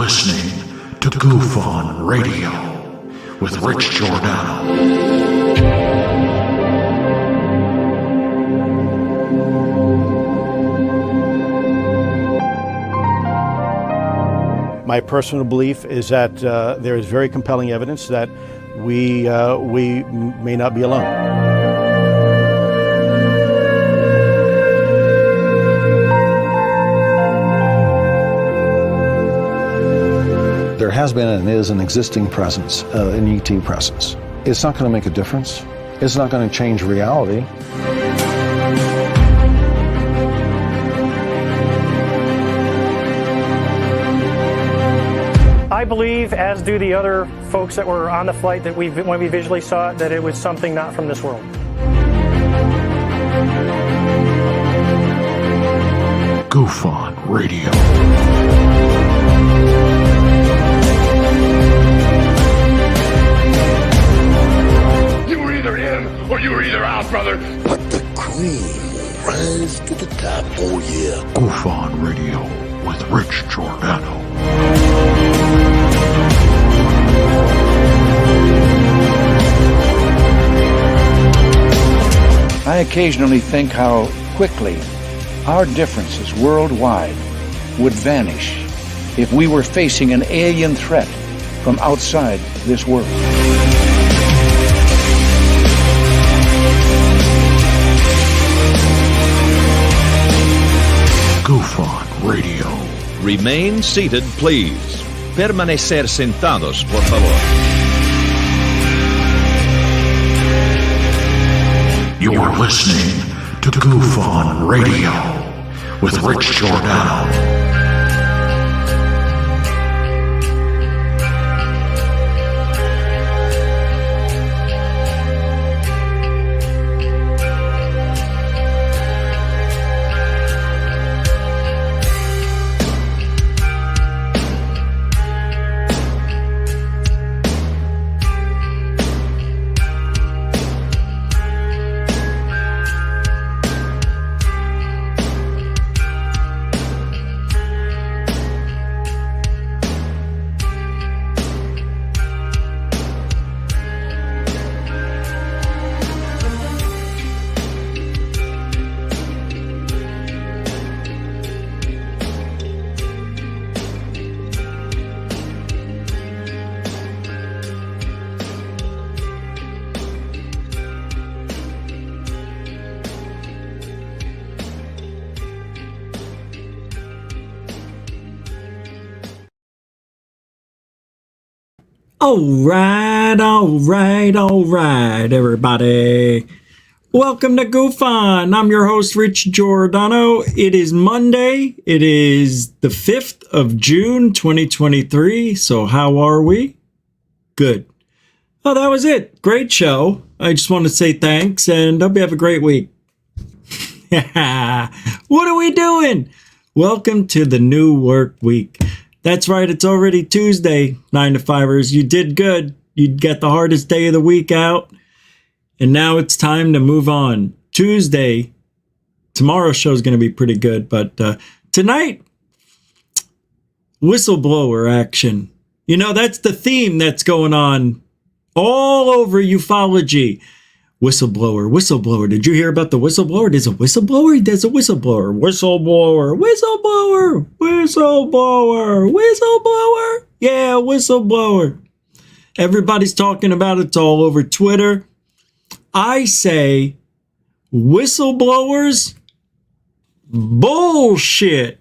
listening to Goof On Radio with Rich Giordano. My personal belief is that there is very compelling evidence that we may not be alone. There has been and is an existing presence, an ET presence. It's not going to make a difference. It's not going to change reality. I believe, as do the other folks that were on the flight, that when we visually saw it, that it was something not from this world. Goof On Radio. You were either in or you were either out, brother. But the cream will rise to the top, oh yeah. Goof On Radio with Rich Giordano. I occasionally think how quickly our differences worldwide would vanish if we were facing an alien threat from outside this world. Goof On Radio. Remain seated, please. Permanecer sentados, por favor. You're listening to Goof On Radio with Rich Giordano. All right, everybody. Welcome to Goof On. I'm your host, Rich Giordano. It is Monday. It is the 5th of June, 2023. So how are we? Good. Oh, that was it. Great show. I just want to say thanks and hope you have a great week. What are we doing? Welcome to the new work week. That's right, it's already Tuesday, 9-to-5ers. You did good. You got the hardest day of the week out. And now it's time to move on. Tuesday, tomorrow's show is going to be pretty good. But tonight, whistleblower action. You know, that's the theme that's going on all over ufology. Whistleblower. Did you hear about the whistleblower? There's a whistleblower. Whistleblower. Yeah, whistleblower. Everybody's talking about it. It's all over Twitter. I say whistleblowers, bullshit.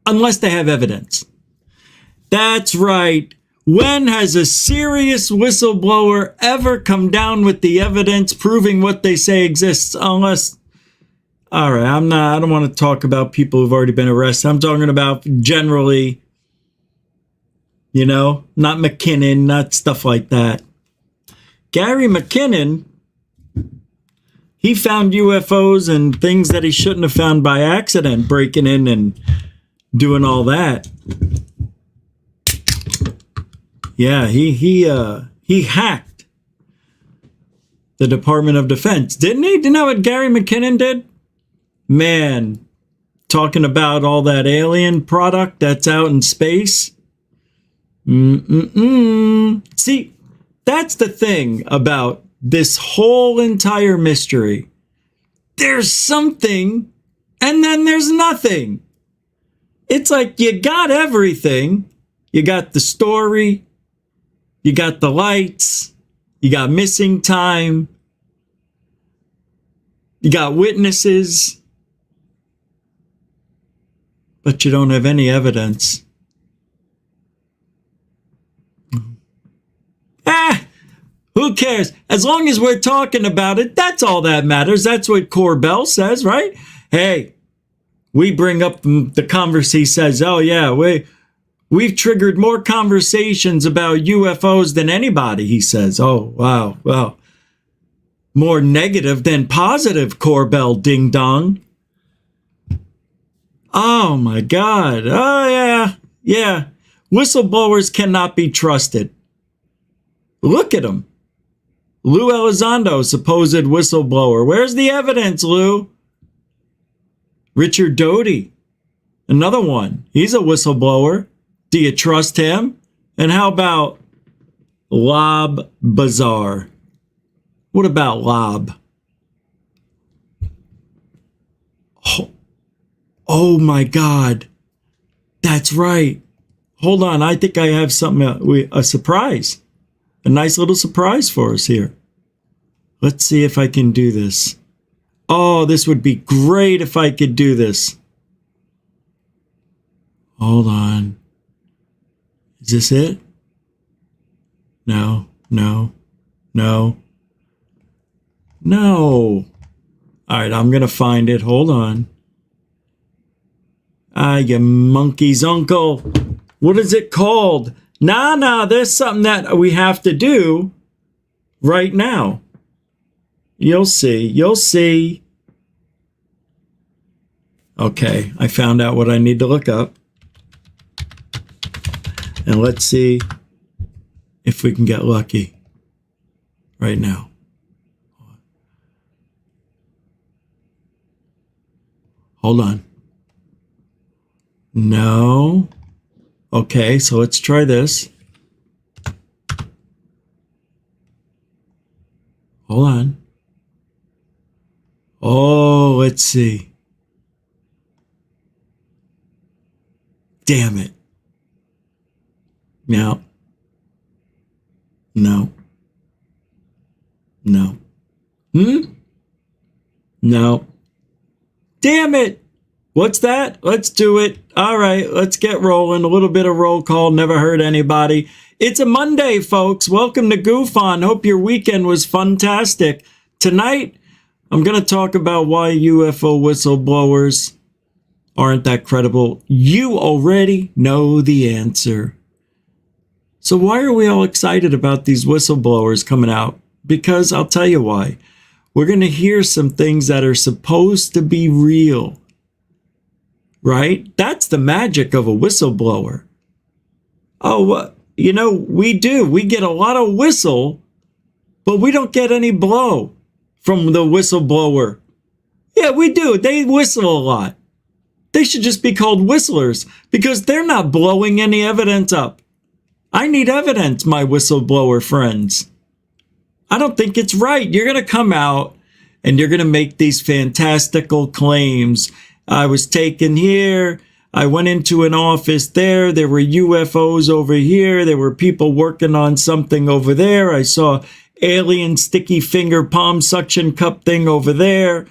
Unless they have evidence. That's right. When has a serious whistleblower ever come down with the evidence proving what they say exists? Unless, all right, I don't want to talk about people who've already been arrested. I'm talking about generally, you know, not McKinnon, not stuff like that. Gary McKinnon, he found UFOs and things that he shouldn't have found by accident, breaking in and doing all that. Yeah, he hacked the Department of Defense. Didn't he? Didn't that what Gary McKinnon did? Man, talking about all that alien product that's out in space. See, that's the thing about this whole entire mystery. There's something, and then there's nothing. It's like you got everything. You got the story. You got the lights. You got missing time. You got witnesses. But you don't have any evidence. Who cares? As long as we're talking about it, that's all that matters. That's what Corbell says, right? Hey, we bring up the conversation. He says, oh yeah, we've triggered more conversations about UFOs than anybody, he says. Oh, wow, well, more negative than positive, Corbell ding dong. Oh my God. Oh yeah. Whistleblowers cannot be trusted. Look at them. Lou Elizondo, supposed whistleblower. Where's the evidence, Lou? Richard Doty, another one. He's a whistleblower. Do you trust him? And how about Lob Bazaar? What about Lob? Oh my God. That's right. Hold on. I think I have something, a surprise. A nice little surprise for us here. Let's see if I can do this. Oh, this would be great if I could do this. Hold on. Is this it? No. All right, I'm going to find it. Hold on. You monkey's uncle. What is it called? Nah, there's something that we have to do right now. You'll see. Okay, I found out what I need to look up. And let's see if we can get lucky right now. Hold on. No. Okay, so let's try this. Hold on. Oh, let's see. Damn it. No. No. Damn it. What's that? Let's do it. All right, let's get rolling. A little bit of roll call. Never hurt anybody. It's a Monday, folks. Welcome to Goof On. Hope your weekend was fantastic. Tonight, I'm going to talk about why UFO whistleblowers aren't that credible. You already know the answer. So why are we all excited about these whistleblowers coming out? Because I'll tell you why. We're going to hear some things that are supposed to be real. Right? That's the magic of a whistleblower. Oh, we do. We get a lot of whistle, but we don't get any blow from the whistleblower. Yeah, we do. They whistle a lot. They should just be called whistlers because they're not blowing any evidence up. I need evidence, my whistleblower friends. I don't think it's right. You're going to come out and you're going to make these fantastical claims. I was taken here. I went into an office there. There were UFOs over here. There were people working on something over there. I saw alien sticky finger palm suction cup thing over there.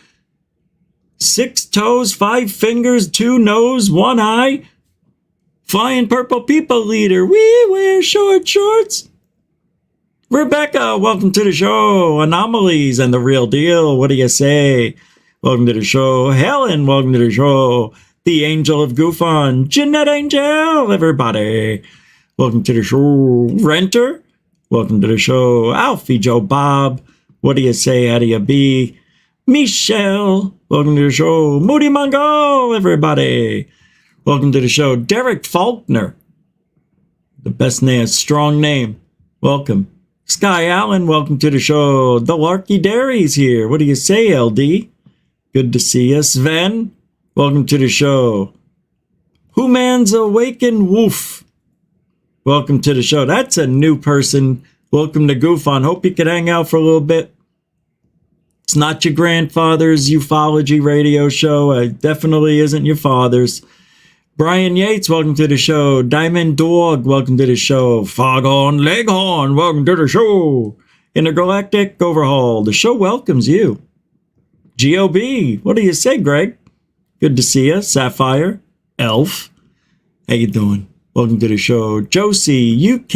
6 toes, 5 fingers, 2 nose, 1 eye. Flying purple people leader. We wear short shorts. Rebecca, welcome to the show. Anomalies and the real deal. What do you say? Welcome to the show. Helen, welcome to the show. The Angel of Goof On. Jeanette Angel, everybody. Welcome to the show. Renter, welcome to the show. Alfie Joe Bob, what do you say? How do you be? Michelle, welcome to the show. Moody Mongol, everybody. Welcome to the show. Derek Faulkner, the best name, strong name. Welcome. Sky Allen, welcome to the show. The Larky Dairy's here. What do you say, LD? Good to see you. Sven, welcome to the show. Who Man's Awakened Woof, welcome to the show. That's a new person. Welcome to Goof On. Hope you could hang out for a little bit. It's not your grandfather's ufology radio show. It definitely isn't your father's. Brian Yates, welcome to the show. Diamond Dog, welcome to the show. Foghorn Leghorn, welcome to the show. Intergalactic Overhaul, the show welcomes you. GOB, what do you say, Greg? Good to see you. Sapphire, Elf, how you doing? Welcome to the show. Josie, UK,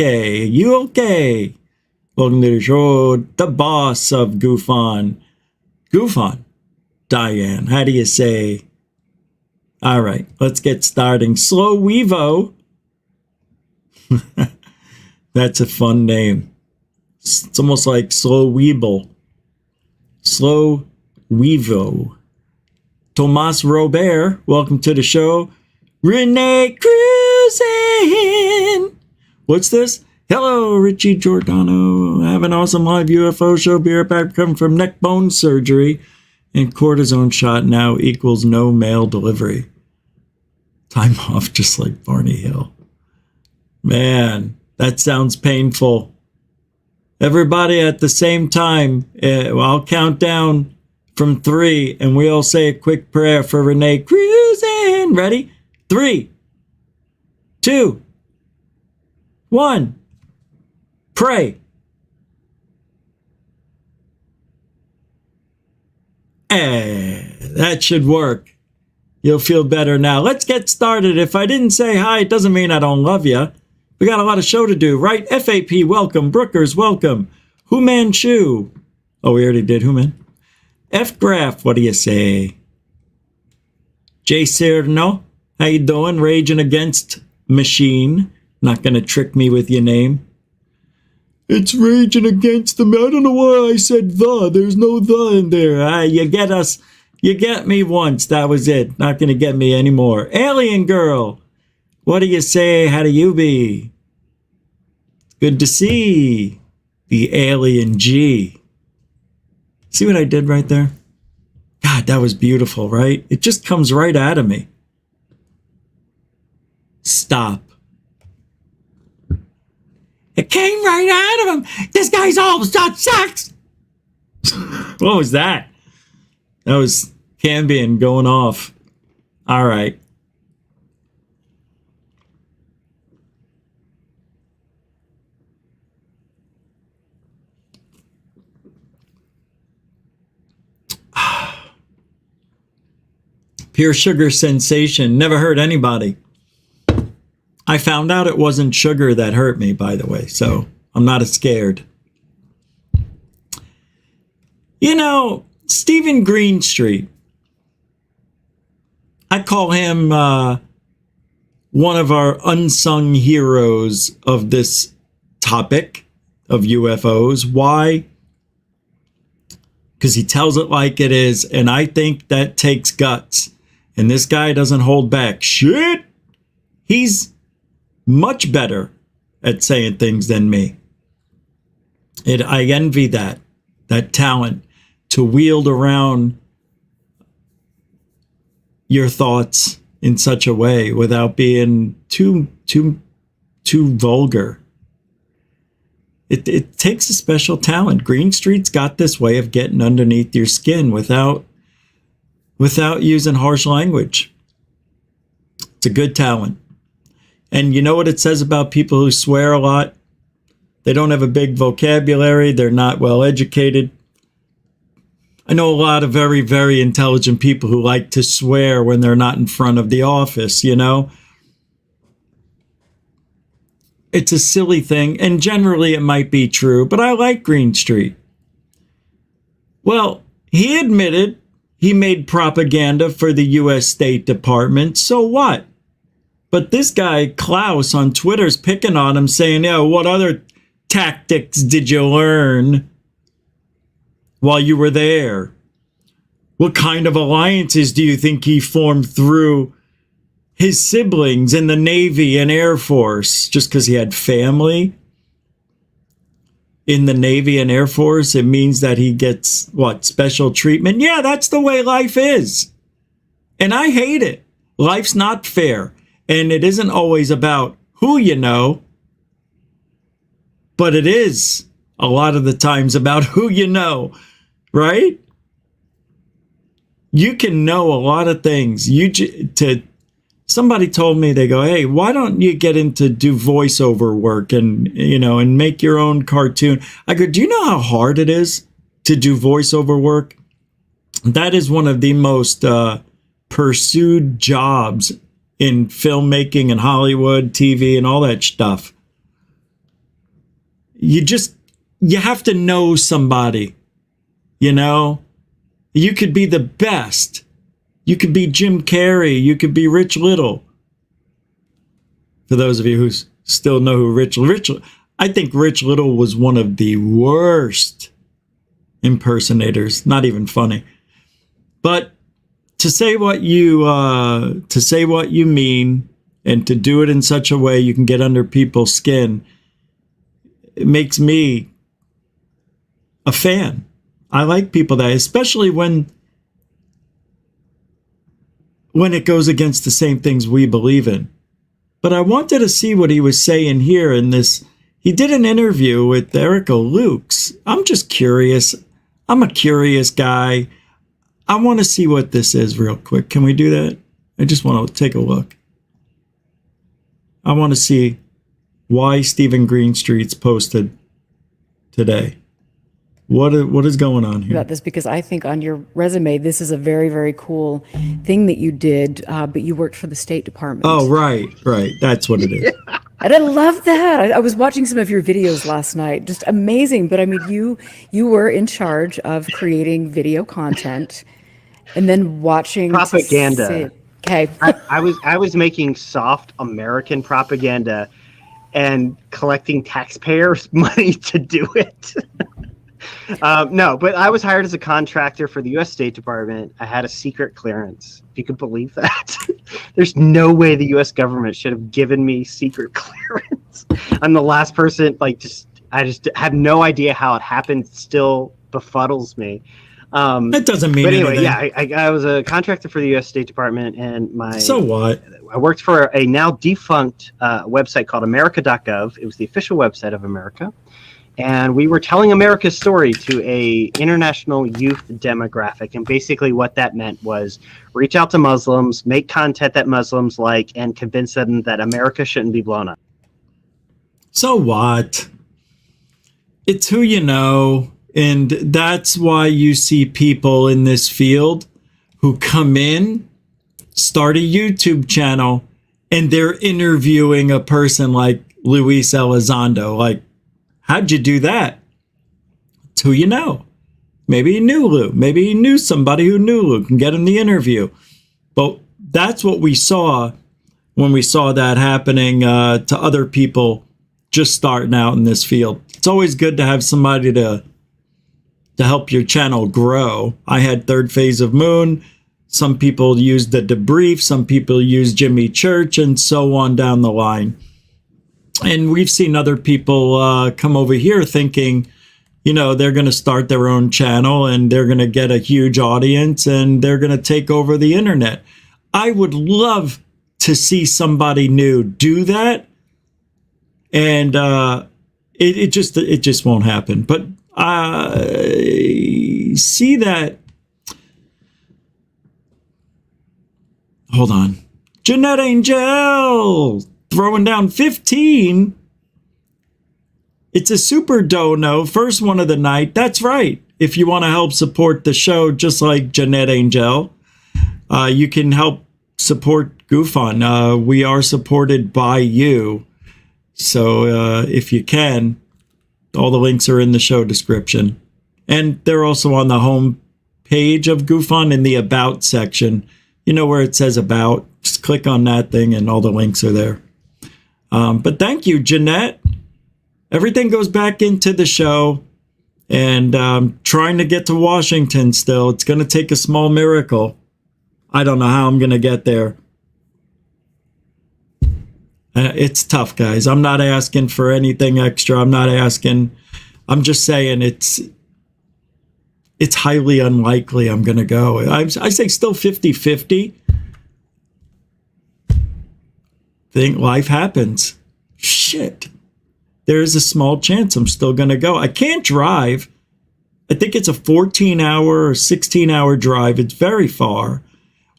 you okay? Welcome to the show. The boss of Goof On. Goof On, Diane, how do you say? All right, let's get starting. Slow Weevo. That's a fun name. It's almost like Slow Weeble. Slow Weevo. Tomas Robert, welcome to the show. Renee Cruisin. What's this? Hello, Richie Giordano. Have an awesome live UFO show. Be right back. Come from neck bone surgery. And cortisone shot now equals no mail delivery. Time off just like Barney Hill. Man, that sounds painful. Everybody at the same time, I'll count down from 3 and we all say a quick prayer for Renee Cruisin. Ready? 3, 2, 1. Pray. That should work. You'll feel better now. Let's get started. If I didn't say hi, it doesn't mean I don't love you. We got a lot of show to do, right? FAP, welcome. Brookers, welcome. Hu Manchu. Oh, we already did Hu Man. F Graph, what do you say? J Cerno, how you doing? Raging Against Machine. Not going to trick me with your name. It's Raging Against them. I don't know why I said the. There's no the in there. You get us. You get me once. That was it. Not going to get me anymore. Alien Girl. What do you say? How do you be? Good to see the Alien G. See what I did right there? God, that was beautiful, right? It just comes right out of me. Stop. It came right out of him. This guy's all about sex. What was that? That was Cambion going off. All right. Pure sugar sensation. Never hurt anybody. I found out it wasn't sugar that hurt me, by the way, so I'm not as scared. You know, Stephen Greenstreet, I call him one of our unsung heroes of this topic of UFOs. Why? Because he tells it like it is, and I think that takes guts. And this guy doesn't hold back. Shit! He's much better at saying things than me. I envy that talent to wield around your thoughts in such a way without being too vulgar. It takes a special talent. Greenstreet's got this way of getting underneath your skin without using harsh language. It's a good talent. And you know what it says about people who swear a lot? They don't have a big vocabulary. They're not well educated. I know a lot of very, very intelligent people who like to swear when they're not in front of the office, you know? It's a silly thing, and generally it might be true, but I like Greenstreet. Well, he admitted he made propaganda for the U.S. State Department, so what? But this guy, Klaus, on Twitter's picking on him, saying, yeah, what other tactics did you learn while you were there? What kind of alliances do you think he formed through his siblings in the Navy and Air Force just because he had family? in the Navy and Air Force, it means that he gets, what, special treatment? Yeah, that's the way life is. And I hate it. Life's not fair. And it isn't always about who you know, but it is a lot of the times about who you know, right? You can know a lot of things. Somebody told me, they go, hey, why don't you get into do voiceover work and, and make your own cartoon? I go, do you know how hard it is to do voiceover work? That is one of the most pursued jobs in filmmaking and Hollywood, TV, and all that stuff. You have to know somebody, You could be the best. You could be Jim Carrey. You could be Rich Little. For those of you who still know who Rich, I think Rich Little was one of the worst impersonators. Not even funny. But to say what you mean and to do it in such a way you can get under people's skin, it makes me a fan. I like people that, especially when it goes against the same things we believe in. But I wanted to see what he was saying here in this. He did an interview with Erica Lukes. I'm just curious. I'm a curious guy. I want to see what this is real quick. Can we do that? I just want to take a look. I want to see why Stephen Greenstreet's posted today. What is going on here? About this, because I think on your resume, this is a very, very cool thing that you did, but you worked for the State Department. Oh, right. That's what it is. And I love that. I was watching some of your videos last night. Just amazing. But I mean, you were in charge of creating video content and then watching propaganda. Okay. I was making soft American propaganda and collecting taxpayers' money to do it. No, but I was hired as a contractor for the U.S. State Department. I had a secret clearance, if you could believe that. There's no way the U.S. government should have given me secret clearance. I'm the last person, I just have no idea how it happened. It still befuddles me. That doesn't mean anything. But anyway, anything. I was a contractor for the U.S. State Department, and So what? I worked for a now defunct website called America.gov. It was the official website of America. And we were telling America's story to a international youth demographic. And basically what that meant was reach out to Muslims, make content that Muslims like, and convince them that America shouldn't be blown up. So what? It's who you know. And that's why you see people in this field who come in, start a YouTube channel, and they're interviewing a person like Luis Elizondo. Like, how'd you do that? It's who you know. Maybe he knew Lou. Maybe he knew somebody who knew Lou and get him the interview. But that's what we saw when we saw that happening to other people just starting out in this field. It's always good to have somebody to help your channel grow. I had Third Phase of Moon. Some people used the debrief. Some people used Jimmy Church and so on down the line. And we've seen other people come over here thinking, they're going to start their own channel and they're going to get a huge audience and they're going to take over the internet. I would love to see somebody new do that. And it just won't happen. But see that. Hold on. Jeanette Angel throwing down 15. It's a super dono, first one of the night. That's right. If you want to help support the show, just like Jeanette Angel, you can help support GoofOn. We are supported by you. So if you can, all the links are in the show description. And they're also on the home page of GoofOn in the About section. Where it says About. Just click on that thing and all the links are there. But thank you, Jeanette. Everything goes back into the show. And trying to get to Washington still. It's going to take a small miracle. I don't know how I'm going to get there. It's tough, guys. I'm not asking for anything extra. I'm not asking I'm just saying it's highly unlikely I'm going to go. I say still 50-50. Think life happens. Shit. There is a small chance I'm still going to go. I can't drive. I think it's a 14-hour or 16-hour drive. It's very far.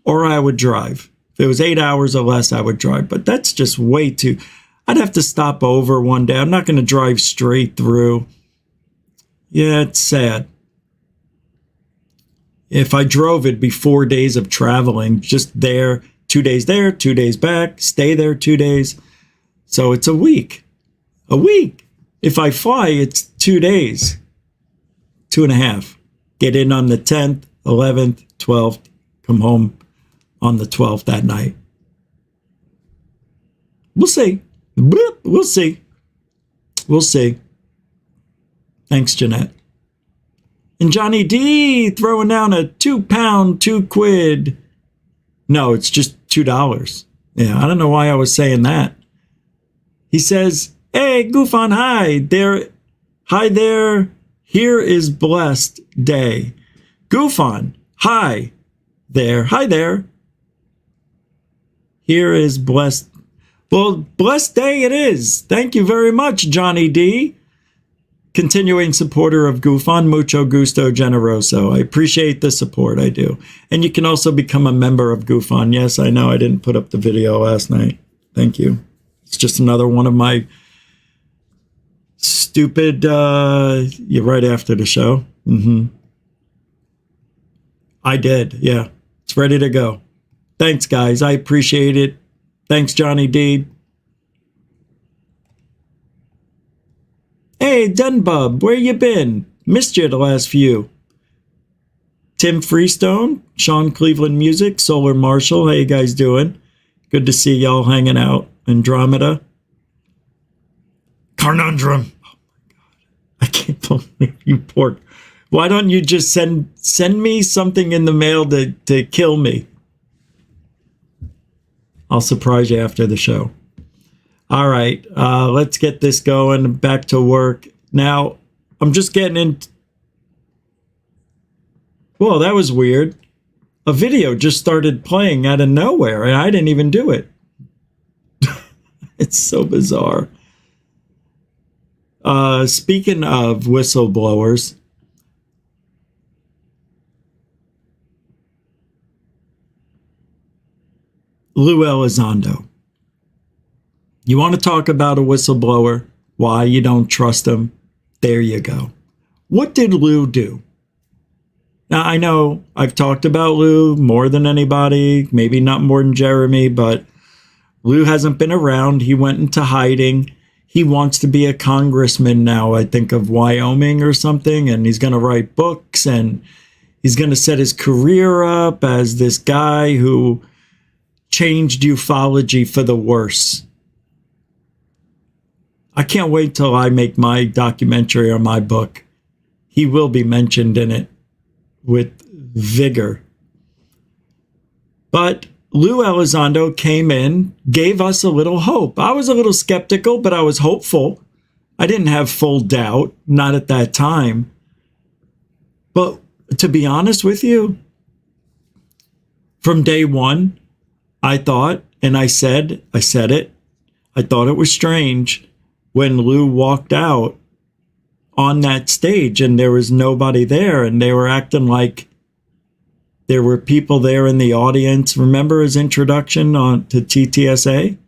Or I would drive. If it was 8 hours or less, I would drive. But that's just way too... I'd have to stop over one day. I'm not going to drive straight through. Yeah, it's sad. If I drove, it'd be 4 days of traveling. Just there, 2 days there, 2 days back, stay there 2 days. So it's a week. A week. If I fly, it's 2 days. 2.5. Get in on the 10th, 11th, 12th. Come home on the 12th that night. We'll see. We'll see. We'll see. Thanks, Jeanette. And Johnny D throwing down a £2, £2. No, it's just $2. Yeah, I don't know why I was saying that. He says, hey, Goofon, hi there. Hi there. Here is blessed day. Goofon, hi there. Hi there. Here is blessed. Well, blessed day it is. Thank you very much, Johnny D. Continuing supporter of Goofon, mucho gusto generoso. I appreciate the support, I do. And you can also become a member of Goofon. Yes, I know I didn't put up the video last night. Thank you. It's just another one of my stupid, right after the show. I did, yeah. It's ready to go. Thanks, guys. I appreciate it. Thanks, Johnny D. Hey, Dunbub, where you been? Missed you the last few. Tim Freestone, Sean Cleveland Music, Solar Marshall. How you guys doing? Good to see y'all hanging out. Andromeda. Carnundrum. Oh my God. I can't believe you pork. Why don't you just send me something in the mail to kill me? I'll surprise you after the show. All right, let's get this going. Back to work. Now, I'm just getting in. Well, that was weird. A video just started playing out of nowhere, and I didn't even do it. It's so bizarre. Speaking of whistleblowers, Lou Elizondo. You want to talk about a whistleblower? Why you don't trust him? There you go. What did Lou do? Now, I know I've talked about Lou more than anybody, maybe not more than Jeremy, but Lou hasn't been around. He went into hiding. He wants to be a congressman now, I think, of Wyoming or something, and he's going to write books, and he's going to set his career up as this guy who changed ufology for the worse. I can't wait till I make my documentary or my book. He will be mentioned in it with vigor. But Lou Elizondo came in, gave us a little hope. I was a little skeptical, but I was hopeful. I didn't have full doubt, not at that time. But to be honest with you, from day one, I thought, and I said it, I thought it was strange when Lou walked out on that stage and there was nobody there and they were acting like there were people there in the audience. Remember his introduction to TTSA?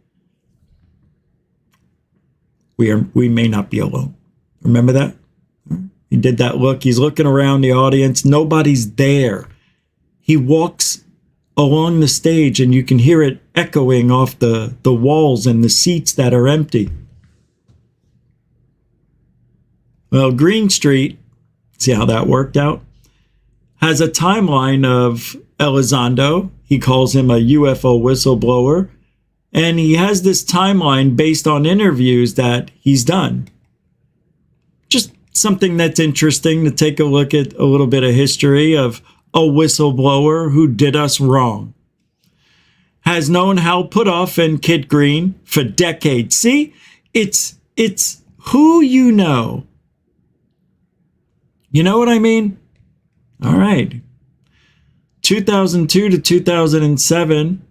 We may not be alone. Remember that? He did that look. He's looking around the audience. Nobody's there. He walks along the stage and you can hear it echoing off the walls and the seats that are empty. Well, Green Street, see how that worked out, has a timeline of Elizondo. He calls him a UFO whistleblower. And he has this timeline based on interviews that he's done. Just something that's interesting to take a look at a little bit of history of a whistleblower who did us wrong. Has known Hal Puthoff and Kit Green for decades. See, it's who you know You know what I mean? All right. 2002 to 2007,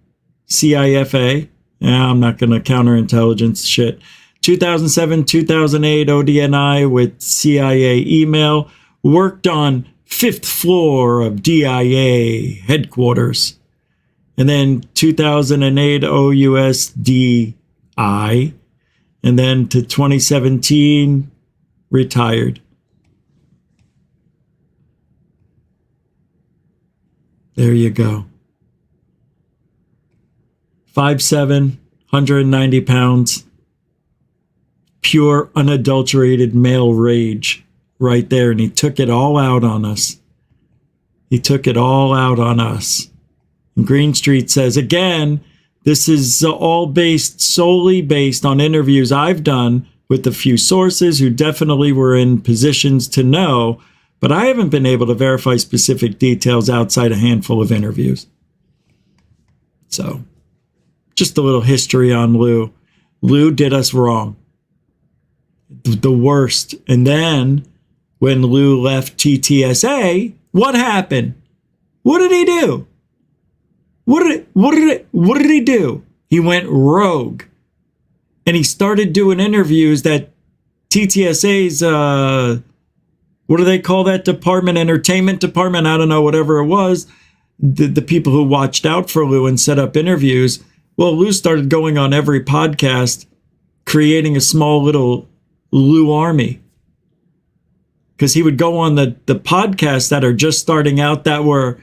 CIFA. Yeah, I'm not going to counterintelligence shit. 2007, 2008, ODNI with CIA email. Worked on 5th floor of DIA headquarters. And then 2008, OUSDI. And then to 2017, retired. There you go. 5'7", 190 pounds. Pure, unadulterated male rage right there. And he took it all out on us. He took it all out on us. And Green Street says, again, this is all solely based on interviews I've done with a few sources who definitely were in positions to know, but I haven't been able to verify specific details outside a handful of interviews. So, just a little history on Lou. Lou did us wrong. The worst. And then, when Lou left TTSA, what happened? What did he do? What did he do? He went rogue. And he started doing interviews that TTSA's, what do they call that department? Entertainment department? I don't know, whatever it was. The people who watched out for Lou and set up interviews. Well, Lou started going on every podcast, creating a small little Lou army. Because he would go on the podcasts that are just starting out that were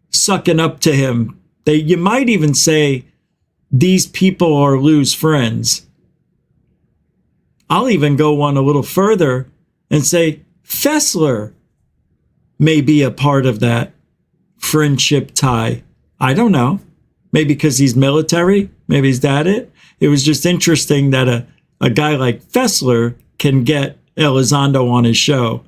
sucking up to him. You might even say these people are Lou's friends. I'll even go one a little further and say Fessler may be a part of that friendship tie. I don't know. Maybe because he's military. Maybe is that it? It was just interesting that a guy like Fessler can get Elizondo on his show.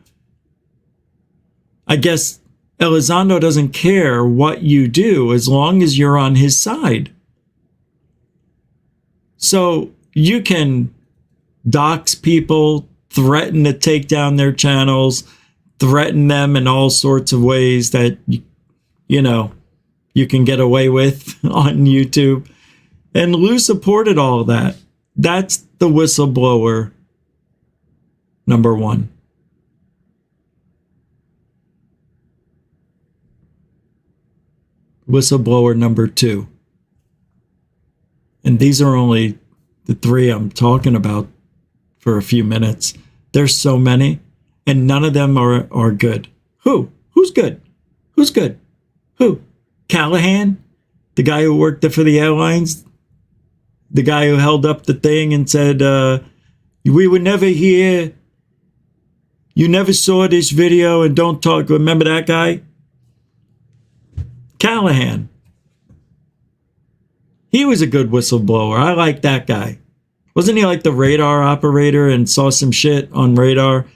I guess Elizondo doesn't care what you do as long as you're on his side. So you can dox people, threaten to take down their channels, threaten them in all sorts of ways that, you know, you can get away with on YouTube. And Lou supported all of that. That's the whistleblower number one. Whistleblower number two. And these are only the three I'm talking about for a few minutes. There's so many, and none of them are good. Who? Who's good? Who's good? Who? Callahan? The guy who worked for the airlines? The guy who held up the thing and said, we were never here. You never saw this video and don't talk. Remember that guy? Callahan. He was a good whistleblower. I like that guy. Wasn't he like the radar operator and saw some shit on radar?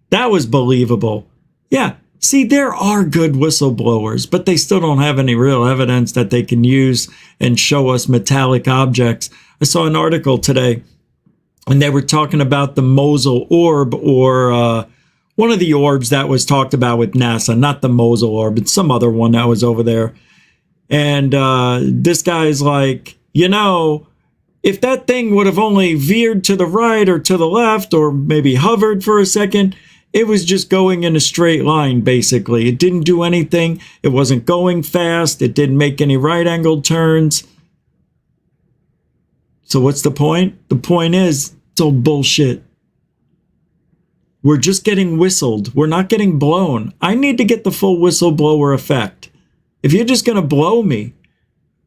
That was believable. Yeah. See, there are good whistleblowers, but they still don't have any real evidence that they can use and show us metallic objects. I saw an article today, and they were talking about the Mosul orb, or one of the orbs that was talked about with NASA, not the Mosul orb, but some other one that was over there. And this guy's like, you know, if that thing would have only veered to the right or to the left, or maybe hovered for a second, it was just going in a straight line, basically. It didn't do anything. It wasn't going fast. It didn't make any right-angled turns. So what's the point? The point is, it's all bullshit. We're just getting whistled. We're not getting blown. I need to get the full whistleblower effect. If you're just going to blow me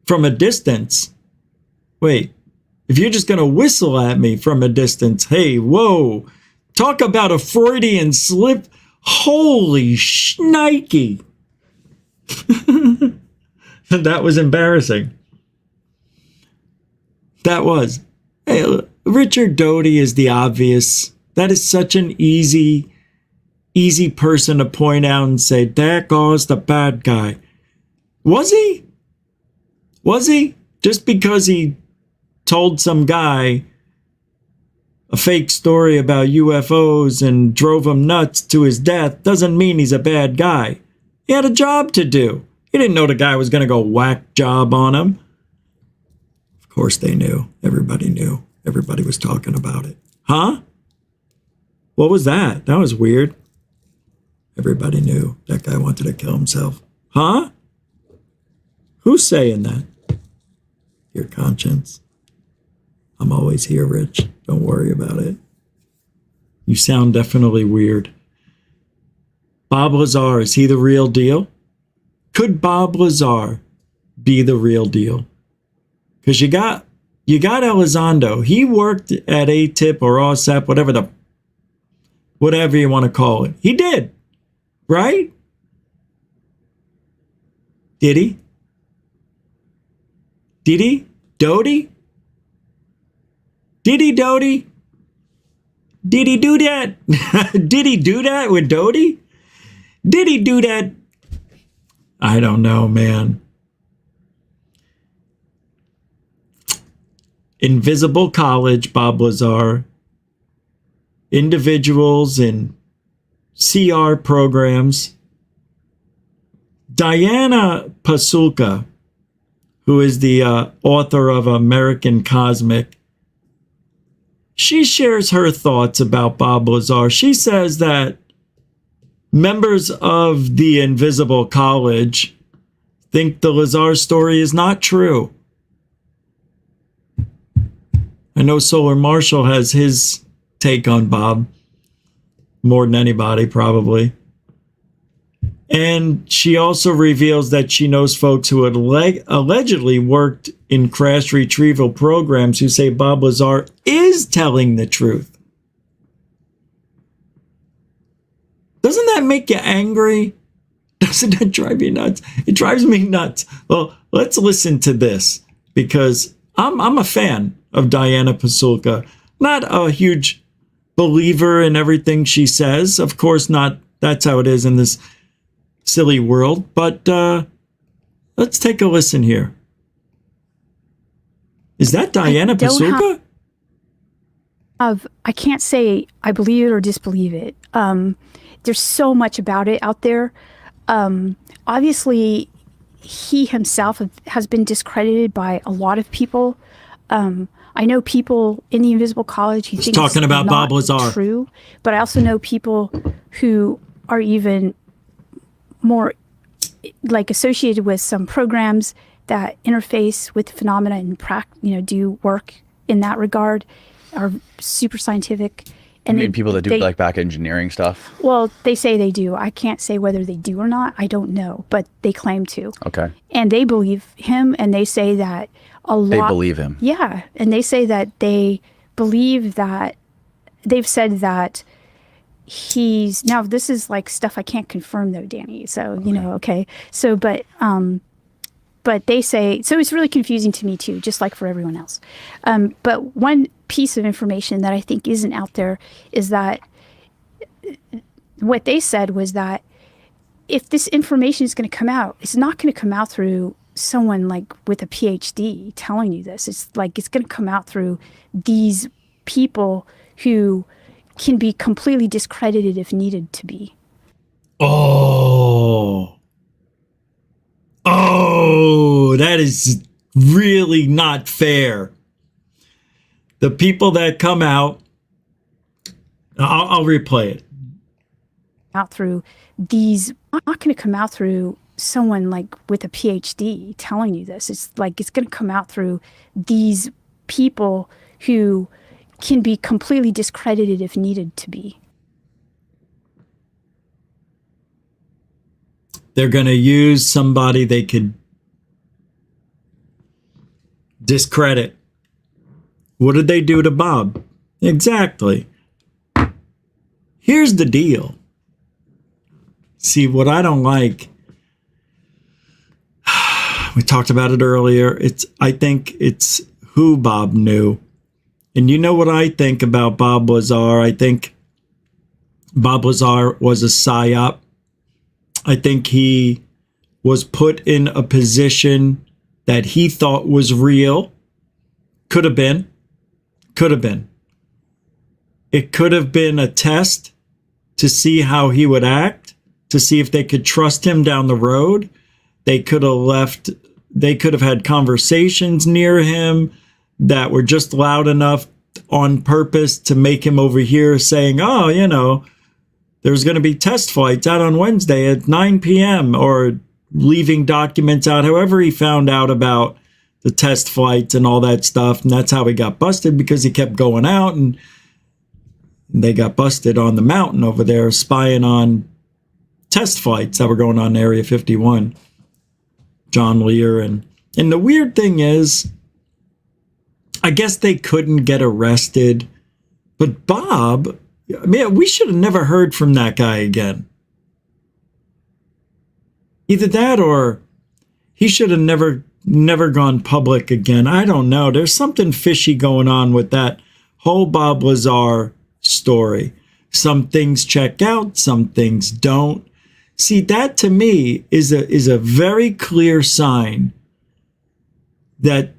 from a distance, wait, if you're just going to whistle at me from a distance, hey, whoa, talk about a Freudian slip. Holy shnikey. That was embarrassing. That was. Hey, Richard Doty is the obvious. That is such an easy person to point out and say, there goes the bad guy. Was he? Was he? Just because he told some guy a fake story about UFOs and drove him nuts to his death doesn't mean he's a bad guy. He had a job to do. He didn't know the guy was going to go whack job on him. Of course they knew. Everybody knew. Everybody was talking about it. Huh? What was that? That was weird. Everybody knew that guy wanted to kill himself. Huh? Who's saying that? Your conscience. I'm always here, Rich. Don't worry about it. You sound definitely weird. Bob Lazar, is he the real deal? Could Bob Lazar be the real deal? Because you got Elizondo. He worked at ATIP or OSAP, whatever you want to call it. He did, right? Did he? Did he? Doty? Did he, Doty? Did he do that? Did he do that with Doty? Did he do that? I don't know, man. Invisible College, Bob Lazar. Individuals in CR programs. Diana Pasulka, who is the author of American Cosmic, she shares her thoughts about Bob Lazar. She says that members of the Invisible College think the Lazar story is not true. I know Solar Marshall has his take on Bob more than anybody, probably. And she also reveals that she knows folks who had allegedly worked in crash retrieval programs who say Bob Lazar is telling the truth. Doesn't that make you angry? Doesn't that drive you nuts? It drives me nuts. Well, let's listen to this because I'm a fan of Diana Pasulka. Not a huge believer in everything she says. Of course not. That's how it is in this silly world. But let's take a listen here. Is that Diana Pasulka? I can't say I believe it or disbelieve it. There's so much about it out there. Obviously, he himself has been discredited by a lot of people. I know people in the Invisible College who think talking it's about not Bob Lazar. True, but I also know people who are even more like associated with some programs that interface with phenomena and do work in that regard, are super scientific. And you mean people that do like back engineering stuff? Well, they say they do. I can't say whether they do or not. I don't know, but they claim to. Okay. And they believe him, and they say that a lot. They believe him. Yeah, and they say that they believe that they've said that he's now. This is like stuff I can't confirm though, Danny. So okay. So, but they say so. It's really confusing to me too, just like for everyone else. But one piece of information that I think isn't out there is that what they said was that if this information is going to come out, it's not going to come out through someone like with a PhD telling you this. It's like it's going to come out through these people who can be completely discredited if needed to be. Oh, that is really not fair. The people that come out, I'll replay it. Out through these, not going to come out through someone like with a PhD telling you this. It's like it's going to come out through these people who can be completely discredited if needed to be. They're going to use somebody they could discredit. What did they do to Bob? Exactly. Here's the deal. See, what I don't like, we talked about it earlier. I think it's who Bob knew. And you know what I think about Bob Lazar? I think Bob Lazar was a psyop. I think he was put in a position that he thought was real. Could have been. It could have been a test to see how he would act, to see if they could trust him down the road. They could have had conversations near him that were just loud enough on purpose to make him overhear saying, oh, you know, there's going to be test flights out on Wednesday at 9 p.m. or leaving documents out, however he found out about the test flights and all that stuff. And that's how he got busted, because he kept going out, and they got busted on the mountain over there spying on test flights that were going on in Area 51. John Lear. And the weird thing is, I guess they couldn't get arrested, but Bob, man, we should have never heard from that guy again. Either that or he should have never gone public again. I don't know. There's something fishy going on with that whole Bob Lazar story. Some things check out, some things don't. See, that to me is a very clear sign that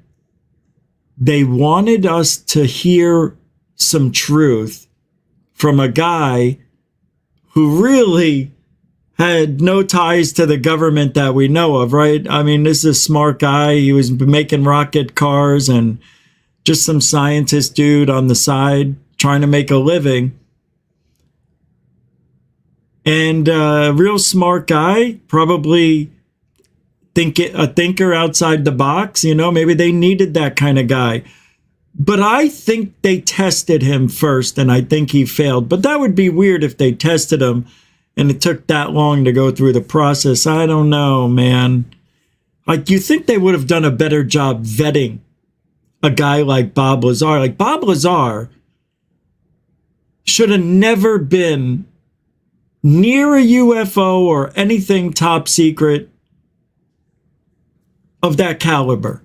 they wanted us to hear some truth from a guy who really had no ties to the government that we know of, right? I mean, this is a smart guy. He was making rocket cars and just some scientist dude on the side trying to make a living. And a real smart guy, probably a thinker outside the box. You know, maybe they needed that kind of guy. But I think they tested him first, and I think he failed. But that would be weird if they tested him and it took that long to go through the process. I don't know, man. Like, you think they would have done a better job vetting a guy like Bob Lazar. Like, Bob Lazar should have never been near a UFO or anything top secret of that caliber.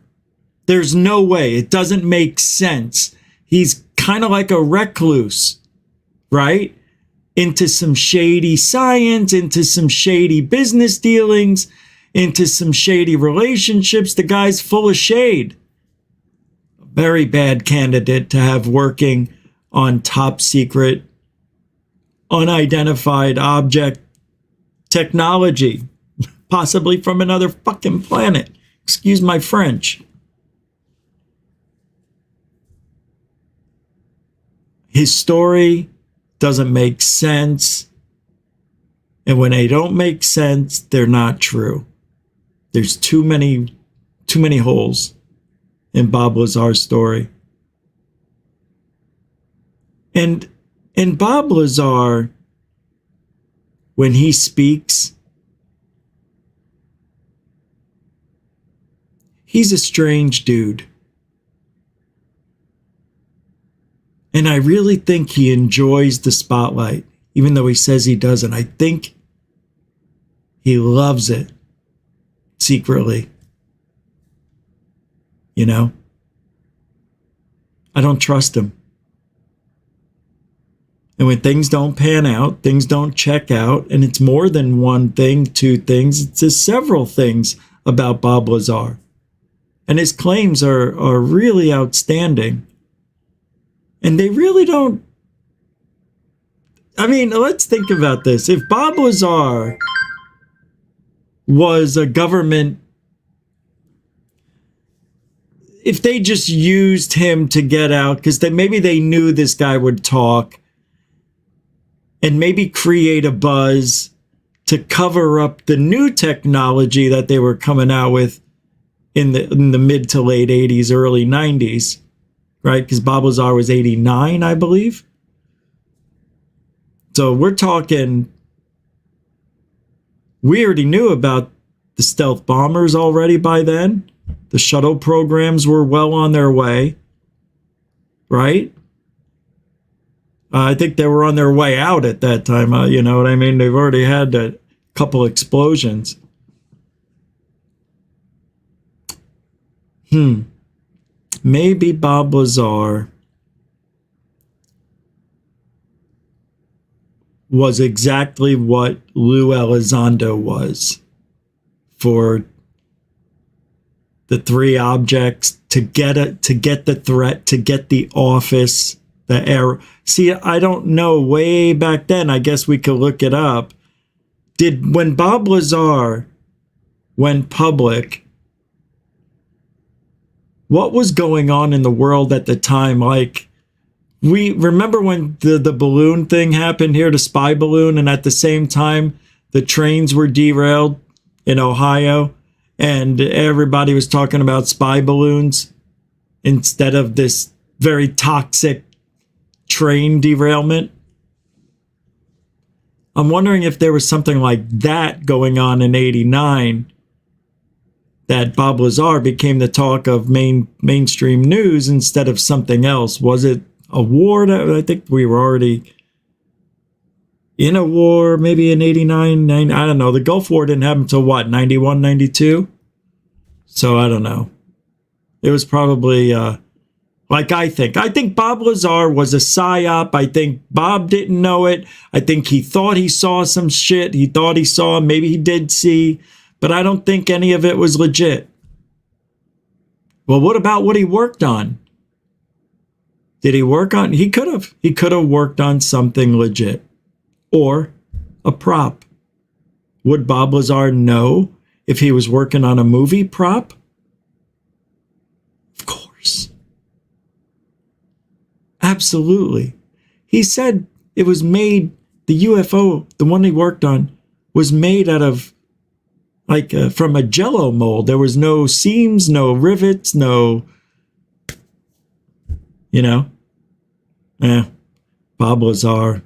There's no way. It doesn't make sense. He's kind of like a recluse, right? Into some shady science, into some shady business dealings, into some shady relationships. The guy's full of shade. Very bad candidate to have working on top secret, unidentified object technology, possibly from another fucking planet. Excuse my French. His story doesn't make sense. And when they don't make sense, they're not true. There's too many holes in Bob Lazar's story. And Bob Lazar, when he speaks, he's a strange dude. And I really think he enjoys the spotlight, even though he says he doesn't. I think he loves it secretly. You know? I don't trust him. And when things don't pan out, things don't check out, and it's more than one thing, two things, it's just several things about Bob Lazar. And his claims are really outstanding. And they really don't. I mean, let's think about this. If Bob Lazar was a government, if they just used him to get out, because maybe they knew this guy would talk and maybe create a buzz to cover up the new technology that they were coming out with in the mid to late 80s, early 90s. Right? Because Bob Lazar was 89, I believe. So we're talking, we already knew about the stealth bombers already by then. The shuttle programs were well on their way. Right? I think they were on their way out at that time. You know what I mean? They've already had a couple explosions. Maybe Bob Lazar was exactly what Lou Elizondo was for the three objects, to get the threat, to get the office The error. See, I don't know. Way back then, I guess we could look it up. When Bob Lazar went public, what was going on in the world at the time? Like, we remember when the balloon thing happened here, the spy balloon, and at the same time, the trains were derailed in Ohio, and everybody was talking about spy balloons instead of this very toxic train derailment. I'm wondering if there was something like that going on in '89, that Bob Lazar became the talk of mainstream news instead of something else. Was it a war? I think we were already in a war, maybe in '89, I don't know. The Gulf War didn't happen until what, 91, 92? So I don't know. It was probably, I think Bob Lazar was a psyop. I think Bob didn't know it. I think he thought he saw some shit. He thought he saw, maybe he did see, but I don't think any of it was legit. Well, what about what he worked on? Did he work on, he could have worked on something legit or a prop. Would Bob Lazar know if he was working on a movie prop? Of course. Absolutely. He said it was made, the UFO, the one he worked on, was made out of, from a Jell-O mold. There was no seams, no rivets, no, Bob Lazar.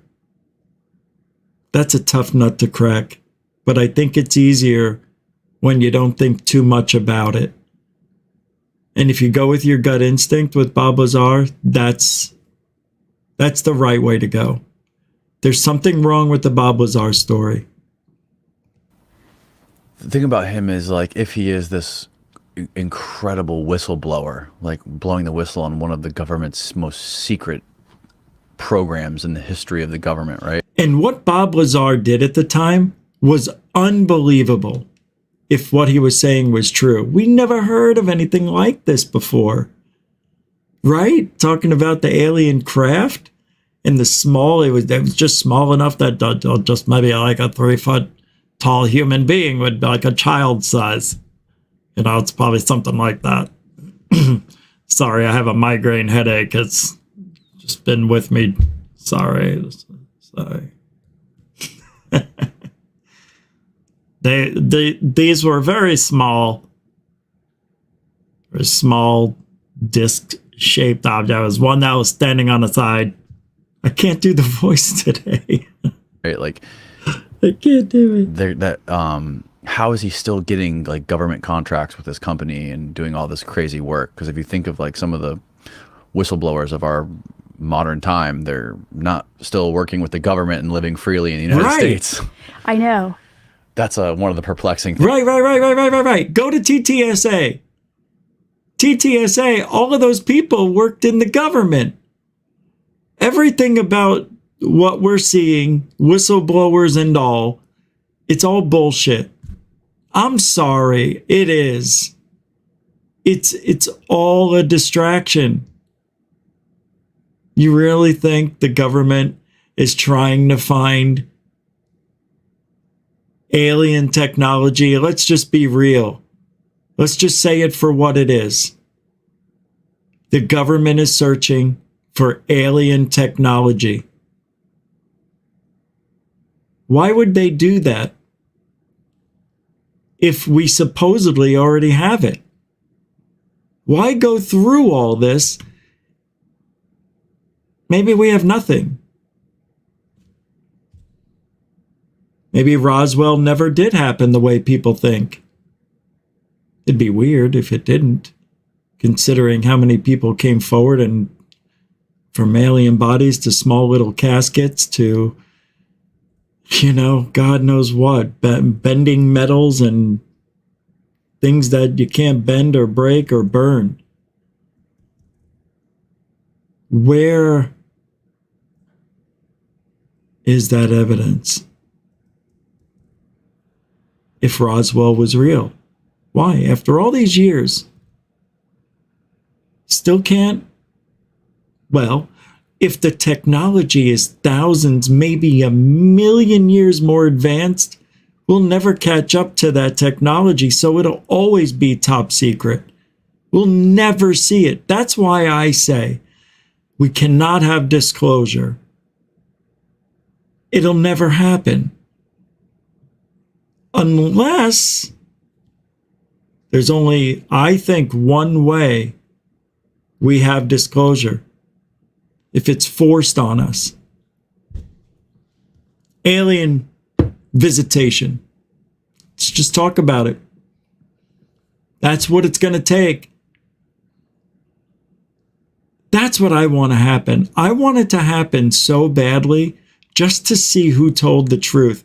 That's a tough nut to crack, but I think it's easier when you don't think too much about it. And if you go with your gut instinct with Bob Lazar, that's the right way to go. There's something wrong with the Bob Lazar story. The thing about him is, if he is this incredible whistleblower, blowing the whistle on one of the government's most secret programs in the history of the government, right? And what Bob Lazar did at the time was unbelievable. If what he was saying was true, we never heard of anything like this before, right? Talking about the alien craft and the small, it was just small enough that just maybe like a 3-foot tall human being would be like a child size. It's probably something like that. Sorry, I have a migraine headache. It's just been with me. Sorry. These were very small disc-shaped object. There was one that was standing on the side. I can't do the voice today. Right, I can't do it. How is he still getting government contracts with this company and doing all this crazy work? Because if you think of some of the whistleblowers of our modern time, they're not still working with the government and living freely in the United States. I know. That's one of the perplexing things. Right. Go to TTSA. TTSA, all of those people worked in the government. Everything about what we're seeing, whistleblowers and all, it's all bullshit. I'm sorry, it is. It's all a distraction. You really think the government is trying to find alien technology? Let's just be real. Let's just say it for what it is. The government is searching for alien technology. Why would they do that if we supposedly already have it? Why go through all this? Maybe we have nothing. Maybe Roswell never did happen the way people think. It'd be weird if it didn't, considering how many people came forward and from alien bodies to small little caskets to, God knows what, bending metals and things that you can't bend or break or burn. Where is that evidence? If Roswell was real, why? After all these years, still can't. Well, if the technology is thousands, maybe a million years more advanced, we'll never catch up to that technology. So it'll always be top secret. We'll never see it. That's why I say we cannot have disclosure. It'll never happen. Unless there's only, I think, one way we have disclosure. If it's forced on us. Alien visitation. Let's just talk about it. That's what it's going to take. That's what I want to happen. I want it to happen so badly just to see who told the truth.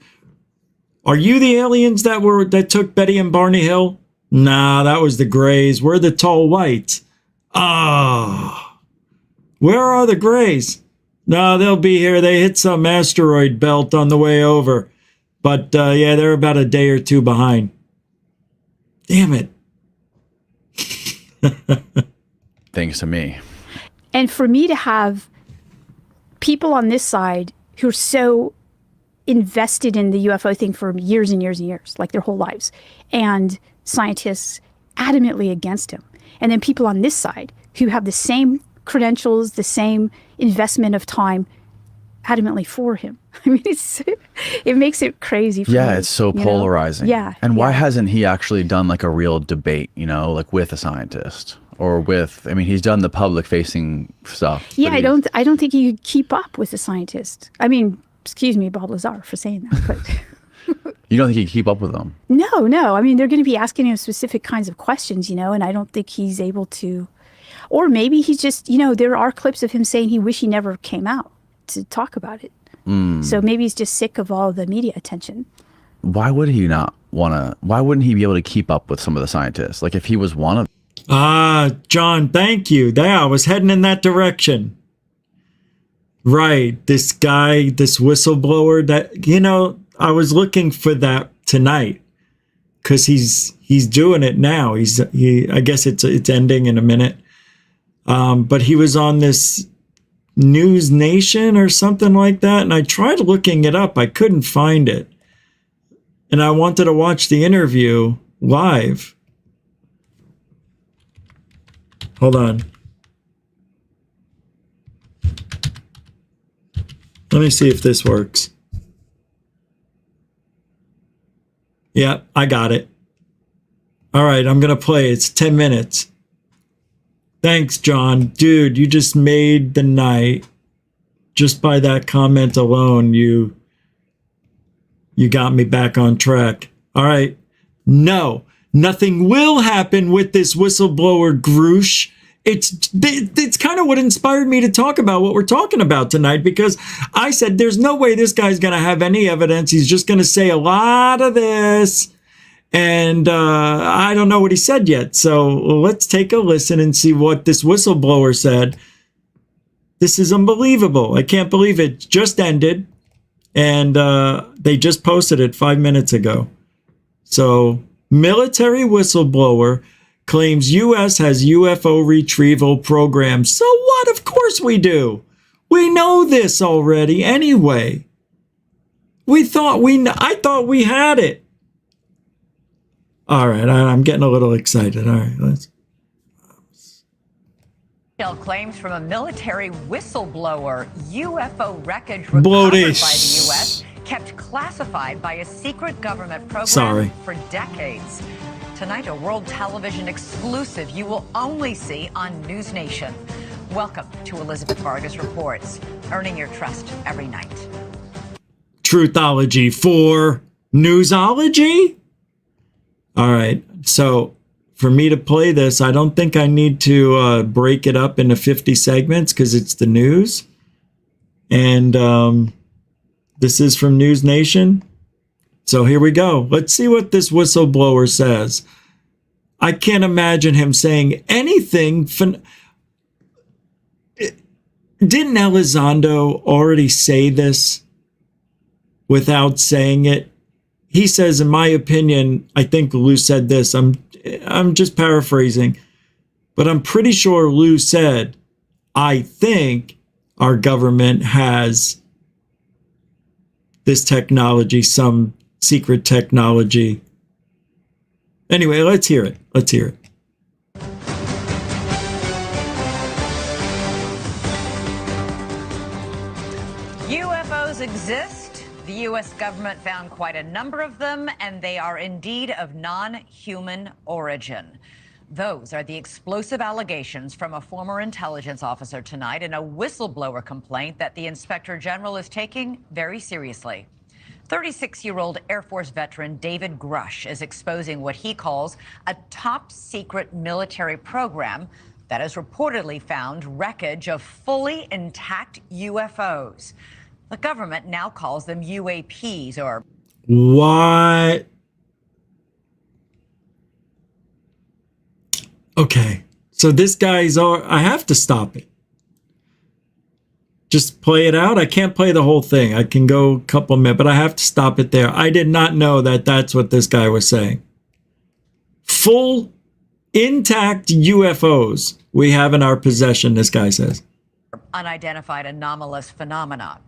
Are you the aliens that took Betty and Barney Hill? Nah, that was the Greys. We're the tall whites. Where are the Greys? No, they'll be here. They hit some asteroid belt on the way over. But yeah, they're about a day or two behind. Damn it. Thanks to me. And for me to have people on this side who are so invested in the UFO thing for years and years and years, like their whole lives, and scientists adamantly against him. And then people on this side who have the same credentials, the same investment of time, adamantly for him. I mean, it makes it crazy for me, it's so polarizing. Yeah. And why hasn't he actually done like a real debate, like with a scientist or with, I mean, he's done the public facing stuff. Yeah, I don't think he could keep up with a scientist. I mean, excuse me, Bob Lazar, for saying that, but you don't think he can keep up with them? No. I mean, they're going to be asking him specific kinds of questions, and I don't think he's able to. Or maybe he's just, there are clips of him saying he wish he never came out to talk about it. So maybe he's just sick of all the media attention. Why would he not want to? Why wouldn't he be able to keep up with some of the scientists? Like if he was one of John, thank you. I was heading in that direction. Right. This guy, this whistleblower that, I was looking for that tonight because he's doing it now. I guess it's ending in a minute. But he was on this NEWSNATION or something like that. And I tried looking it up. I couldn't find it. And I wanted to watch the interview live. Hold on. Let me see if this works. Yeah, I got it. All right, I'm going to play. It's 10 minutes. Thanks, John. Dude, you just made the night. Just by that comment alone, you got me back on track. All right. No, nothing will happen with this whistleblower Grusch. It's kind of what inspired me to talk about what we're talking about tonight, because I said there's no way this guy's going to have any evidence. He's just going to say a lot of this. And I don't know what he said yet. So let's take a listen and see what this whistleblower said. This is unbelievable. I can't believe it just ended. And they just posted it 5 minutes ago. So military whistleblower claims U.S. has UFO retrieval program. So what? Of course we do. We know this already anyway. I thought we had it. All right, I'm getting a little excited. All right, let's. Claims from a military whistleblower. UFO wreckage recovered by the U.S. kept classified by a secret government program for decades. Tonight, a world television exclusive you will only see on NewsNation. Welcome to Elizabeth Vargas Reports, earning your trust every night. Truthology for newsology? All right, so for me to play this, I don't think I need to break it up into 50 segments because it's the news. And this is from NewsNation. So here we go. Let's see what this whistleblower says. I can't imagine him saying anything. Didn't Elizondo already say this without saying it? He says, in my opinion, I think Lou said this. I'm just paraphrasing, but I'm pretty sure Lou said, I think our government has this technology, some secret technology. Anyway, let's hear it. Let's hear it. UFOs exist. The U.S. government found quite a number of them, and they are indeed of non-human origin. Those are the explosive allegations from a former intelligence officer tonight in a whistleblower complaint that the Inspector General is taking very seriously. 36-year-old Air Force veteran David Grusch is exposing what he calls a top-secret military program that has reportedly found wreckage of fully intact UFOs. The government now calls them UAPs, or... What? Okay, so this guy's... I have to stop it. Just play it out. I can't play the whole thing. I can go a couple minutes, but I have to stop it there. I did not know that that's what this guy was saying. Full, intact UFOs we have in our possession, this guy says. Unidentified anomalous phenomena.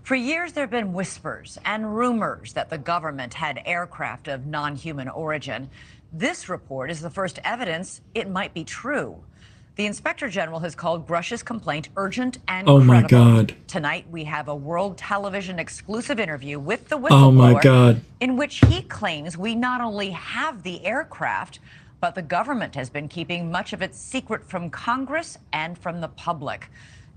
For years, there have been whispers and rumors that the government had aircraft of non-human origin. This report is the first evidence it might be true. The Inspector General has called Grusch's complaint urgent and credible. Oh my God. Tonight, we have a world television exclusive interview with the whistleblower, Oh my God. in which he claims we not only have the aircraft, but the government has been keeping much of its secret from Congress and from the public.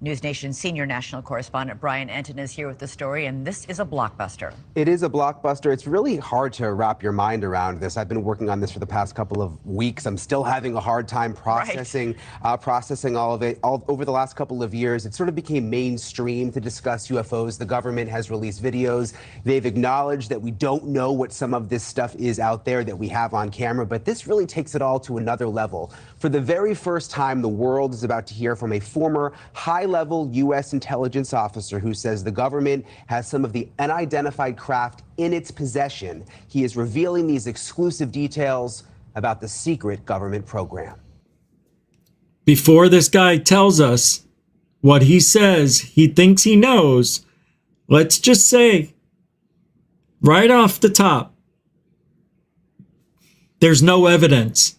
NewsNation senior national correspondent Brian Enton is here with the story, and this is a blockbuster. It is a blockbuster. It's really hard to wrap your mind around this. I've been working on this for the past couple of weeks. I'm still having a hard time processing all of it. Over the last couple of years, it sort of became mainstream to discuss UFOs. The government has released videos. They've acknowledged that we don't know what some of this stuff is out there that we have on camera, but this really takes it all to another level. For the very first time, the world is about to hear from a former high-level U.S. intelligence officer who says the government has some of the unidentified craft in its possession. He is revealing these exclusive details about the secret government program. Before this guy tells us what he says he thinks he knows, let's just say right off the top, there's no evidence.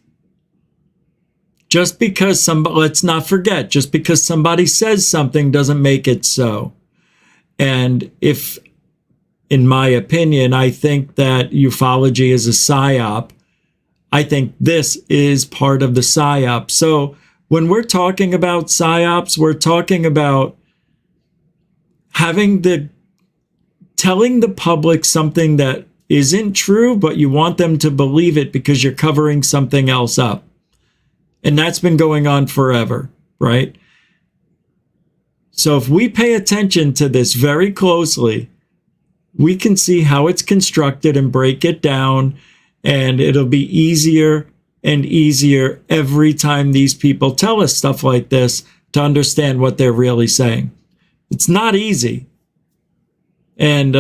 Just because somebody, let's not forget, just because somebody says something doesn't make it so. And if, in my opinion, I think that ufology is a psyop, I think this is part of the psyop. So when we're talking about psyops, we're talking about telling the public something that isn't true, but you want them to believe it because you're covering something else up. And that's been going on forever, right? So if we pay attention to this very closely, we can see how it's constructed and break it down, and it'll be easier and easier every time these people tell us stuff like this to understand what they're really saying. It's not easy. And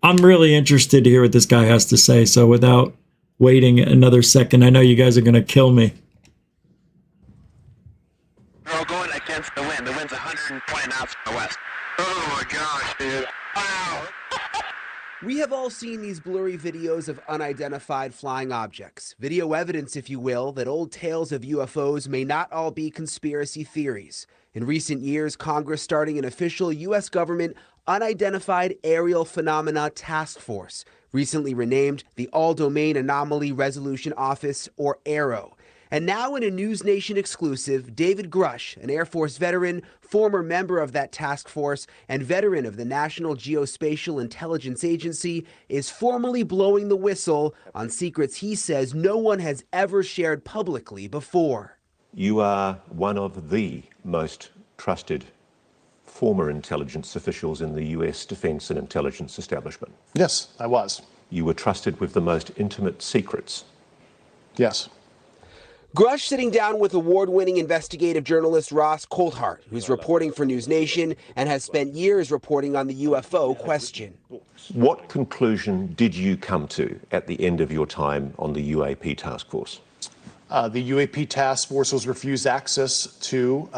I'm really interested to hear what this guy has to say. So without waiting another second, I know you guys are going to kill me. We're all going against the wind. The wind's 120 knots from the west. Oh my gosh, dude. Wow. We have all seen these blurry videos of unidentified flying objects. Video evidence, if you will, that old tales of UFOs may not all be conspiracy theories. In recent years, Congress starting an official U.S. government Unidentified Aerial Phenomena Task Force, recently renamed the All-Domain Anomaly Resolution Office, or AARO. And now in a NewsNation exclusive, David Grusch, an Air Force veteran, former member of that task force, and veteran of the National Geospatial Intelligence Agency, is formally blowing the whistle on secrets he says no one has ever shared publicly before. You are one of the most trusted former intelligence officials in the U.S. defense and intelligence establishment. Yes, I was. You were trusted with the most intimate secrets. Yes. Grusch sitting down with award-winning investigative journalist Ross Coulthart, who's reporting for NewsNation and has spent years reporting on the UFO question. What conclusion did you come to at the end of your time on the UAP task force? The UAP task force was refused access to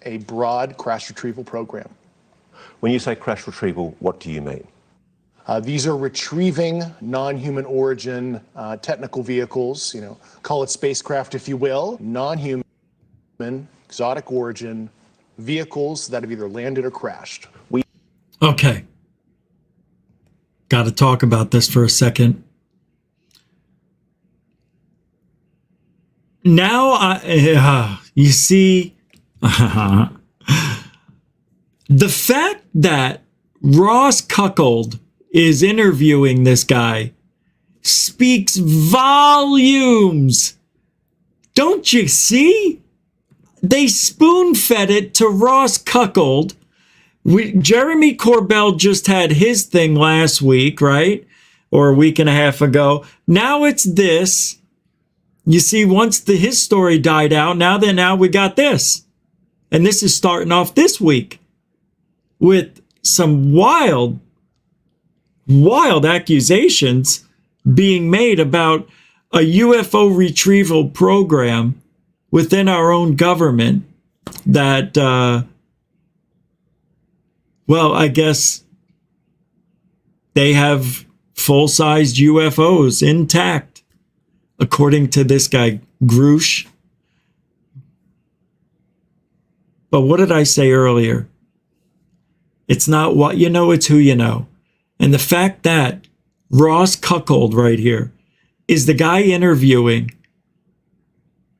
a broad crash retrieval program. When you say crash retrieval, what do you mean? These are retrieving non-human origin technical vehicles, call it spacecraft if you will, non-human, exotic origin vehicles that have either landed or crashed. Okay. Got to talk about this for a second. Now, you see, the fact that Ross Cuckold is interviewing this guy speaks volumes. Don't you see? They spoon-fed it to Ross Cuckold. Jeremy Corbell just had his thing last week, right? Or a week and a half ago. Now it's this. You see, once his story died out, now we got this. And this is starting off this week with some wild accusations being made about a UFO retrieval program within our own government that, I guess they have full-sized UFOs intact, according to this guy, Grusch. But what did I say earlier? It's not what you know, it's who you know. And the fact that Ross Cuckold right here is the guy interviewing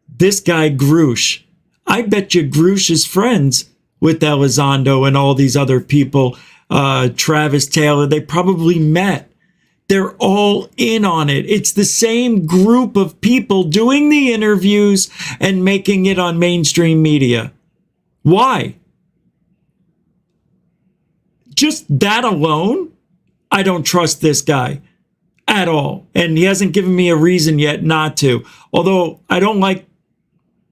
this guy Grusch. I bet you Grusch is friends with Elizondo and all these other people, Travis Taylor. They probably met. They're all in on it. It's the same group of people doing the interviews and making it on mainstream media. Why? Just that alone, I don't trust this guy at all. And he hasn't given me a reason yet not to. Although I don't like,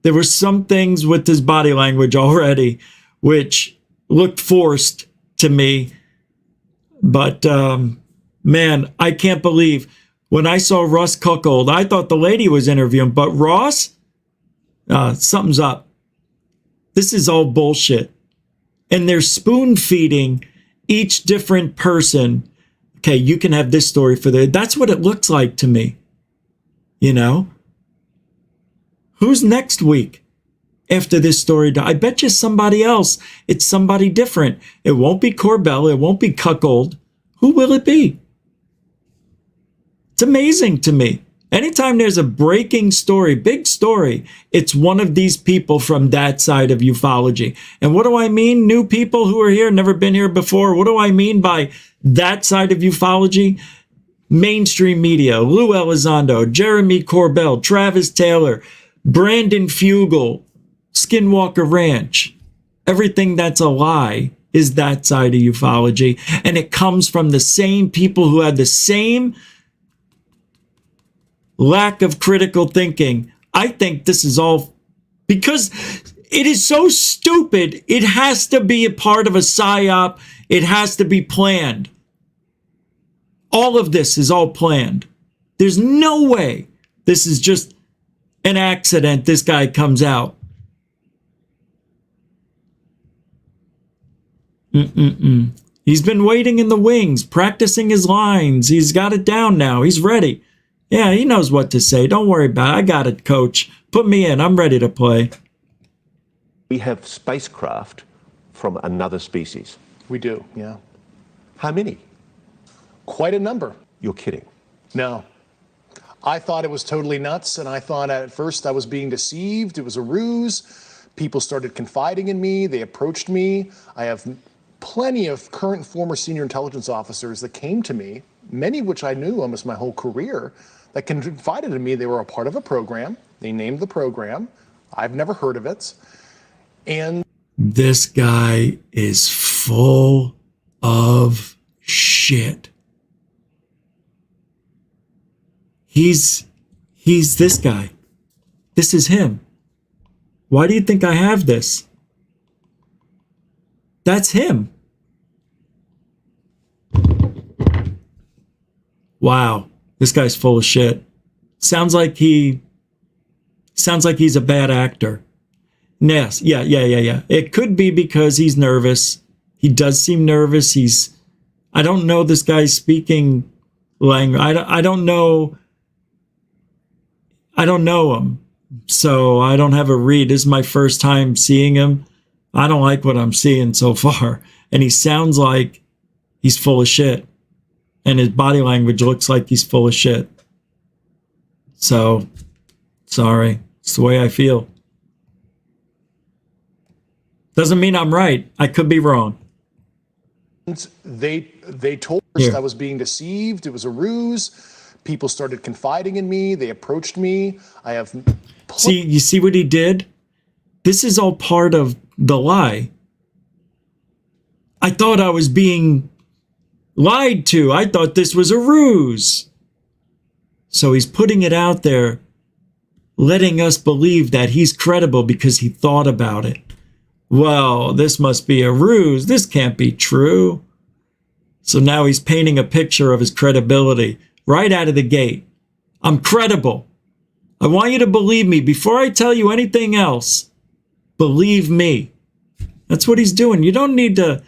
there were some things with his body language already which looked forced to me. But man, I can't believe when I saw Ross Cuckold, I thought the lady was interviewing, but Ross, something's up. This is all bullshit. And they're spoon feeding each different person. Okay, you can have this story for that's what it looks like to me. You know? Who's next week after this story? I bet you somebody else. It's somebody different. It won't be Corbell. It won't be Cuckold. Who will it be? It's amazing to me. Anytime there's a breaking story, big story, it's one of these people from that side of ufology. And what do I mean? New people who are here, never been here before. What do I mean by that side of ufology? Mainstream media, Lou Elizondo, Jeremy Corbell, Travis Taylor, Brandon Fugel, Skinwalker Ranch. Everything that's a lie is that side of ufology. And it comes from the same people who had the same lack of critical thinking. I think this is all because it is so stupid. It has to be a part of a psyop. It has to be planned. All of this is all planned. There's no way this is just an accident. This guy comes out. He's been waiting in the wings, practicing his lines. He's got it down now. He's ready. Yeah, he knows what to say. Don't worry about it. I got it, coach. Put me in. I'm ready to play. We have spacecraft from another species. We do, yeah. How many? Quite a number. You're kidding. No. I thought it was totally nuts, and I thought at first I was being deceived. It was a ruse. People started confiding in me. They approached me. I have plenty of current and former senior intelligence officers that came to me, many of which I knew almost my whole career, that confided in me they were a part of a program. They named the program. I've never heard of it. And this guy is full of shit. He's this guy. This is him. Why do you think I have this? That's him. Wow. This guy's full of shit. Sounds like he Sounds like he's a bad actor. Yes, yeah. It could be because he's nervous. He does seem nervous. I don't know this guy's speaking language. I don't know him. So I don't have a read. This is my first time seeing him. I don't like what I'm seeing so far. And he sounds like he's full of shit. And his body language looks like he's full of shit. So, sorry. It's the way I feel. Doesn't mean I'm right. I could be wrong. They told us I was being deceived. It was a ruse. People started confiding in me. They approached me. You see what he did? This is all part of the lie. I thought I was being lied to. I thought this was a ruse. So he's putting it out there, letting us believe that he's credible because he thought about it. Well, this must be a ruse. This can't be true. So now he's painting a picture of his credibility right out of the gate. I'm credible. I want you to believe me. Before I tell you anything else, believe me. That's what he's doing. You don't need to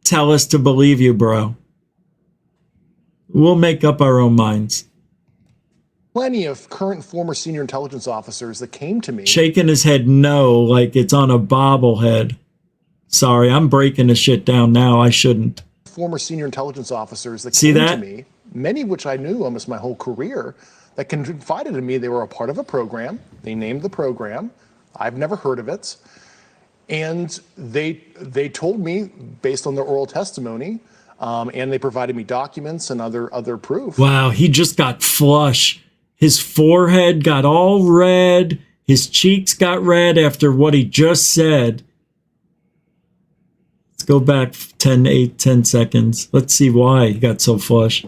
tell us to believe you, bro. We'll make up our own minds. Plenty of current former senior intelligence officers that came to me. Shaking his head no, like it's on a bobblehead. Sorry, I'm breaking the shit down now. I shouldn't. Former senior intelligence officers that came to me, many of which I knew almost my whole career, that confided in me they were a part of a program. They named the program. I've never heard of it. And they told me, based on their oral testimony, and they provided me documents and other proof. Wow, he just got flush. His forehead got all red. His cheeks got red after what he just said. Let's go back 10 seconds. Let's see why he got so flush.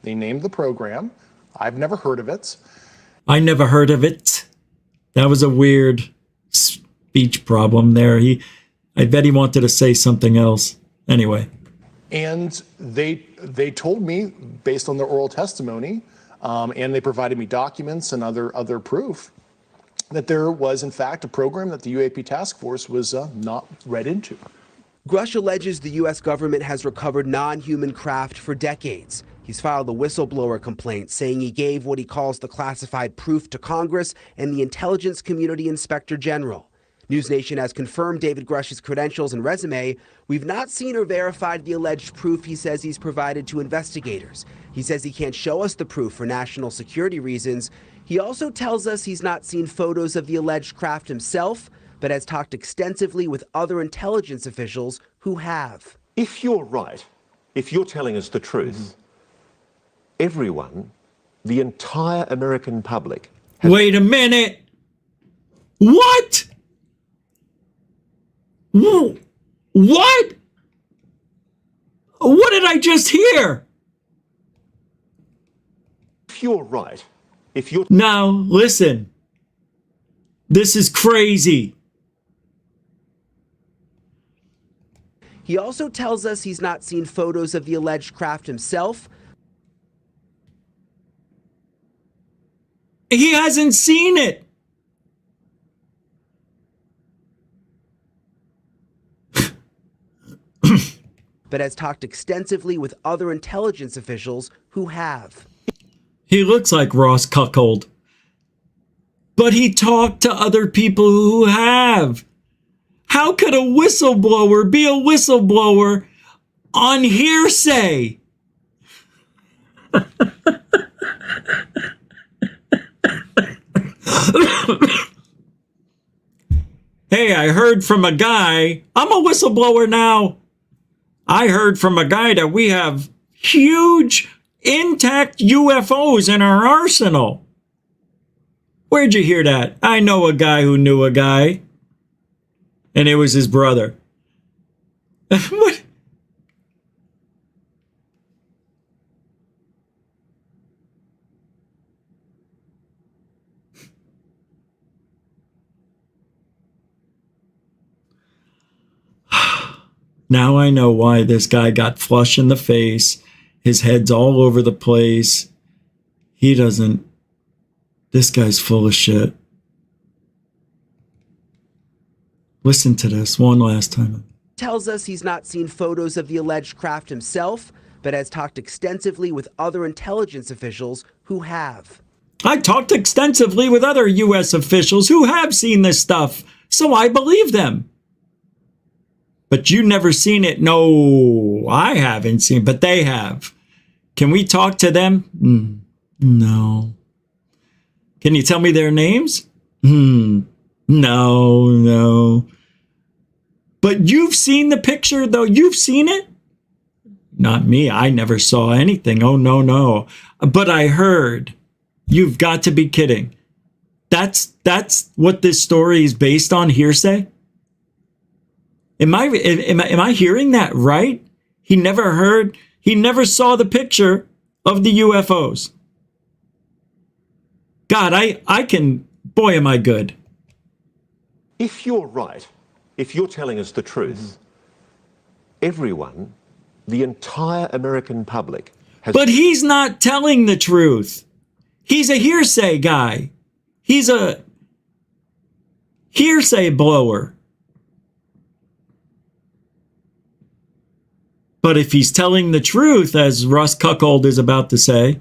They named the program. I've never heard of it. I never heard of it. That was a weird speech problem there. I bet he wanted to say something else. Anyway. And they told me, based on their oral testimony, and they provided me documents and other proof, that there was, in fact, a program that the UAP task force was not read into. Grusch alleges the U.S. government has recovered non-human craft for decades. He's filed a whistleblower complaint saying he gave what he calls the classified proof to Congress and the intelligence community inspector general. NewsNation has confirmed David Grusch's credentials and resume. We've not seen or verified the alleged proof he says he's provided to investigators. He says he can't show us the proof for national security reasons. He also tells us he's not seen photos of the alleged craft himself, but has talked extensively with other intelligence officials who have. If you're right, if you're telling us the truth, everyone, the entire American public... Wait a minute! What? What? What did I just hear? If you're right, if you're... Now, listen. This is crazy. He also tells us he's not seen photos of the alleged craft himself. He hasn't seen it. But has talked extensively with other intelligence officials who have. He looks like Ross Cuckold. But he talked to other people who have. How could a whistleblower be a whistleblower on hearsay? Hey, I heard from a guy. I'm a whistleblower now. I heard from a guy that we have huge intact UFOs in our arsenal. Where'd you hear that? I know a guy who knew a guy. And it was his brother. What? Now I know why this guy got flush in the face. His head's all over the place. He doesn't This guy's full of shit. Listen to this one last time. Tells us he's not seen photos of the alleged craft himself, but has talked extensively with other intelligence officials who have. I talked extensively with other U.S. officials who have seen this stuff, so I believe them. But you never seen it. No, I haven't seen, but they have. Can we talk to them? No. Can you tell me their names? No. But you've seen the picture, though? You've seen it? Not me. I never saw anything. Oh, no. But I heard. You've got to be kidding. That's what this story is based on, hearsay? Am I hearing that right? He never saw the picture of the UFOs. God, I can, boy, am I good. If you're right, if you're telling us the truth, everyone, the entire American public has... But he's not telling the truth. He's a hearsay guy. He's a hearsay blower. But if he's telling the truth, as Russ Cuckold is about to say...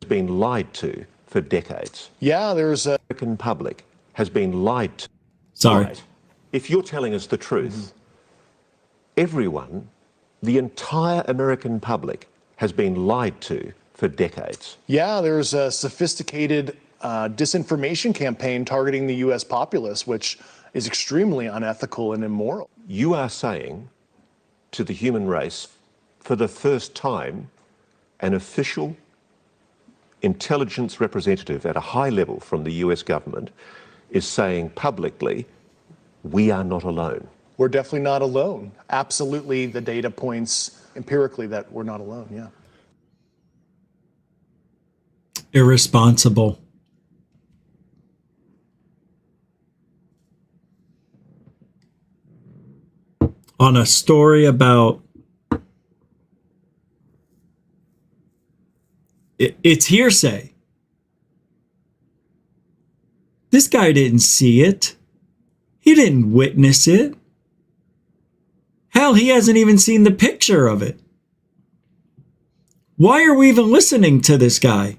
been lied to for decades. Yeah, there's a... The American public has been lied to. Sorry. Right. If you're telling us the truth, everyone, the entire American public has been lied to for decades. Yeah, there's a sophisticated disinformation campaign targeting the U.S. populace, which is extremely unethical and immoral. You are saying to the human race, for the first time, an official intelligence representative at a high level from the US government is saying publicly, we are not alone. We're definitely not alone. Absolutely, the data points empirically that we're not alone, yeah. Irresponsible. On a story about... It's hearsay. This guy didn't see it. He didn't witness it. Hell, he hasn't even seen the picture of it. Why are we even listening to this guy?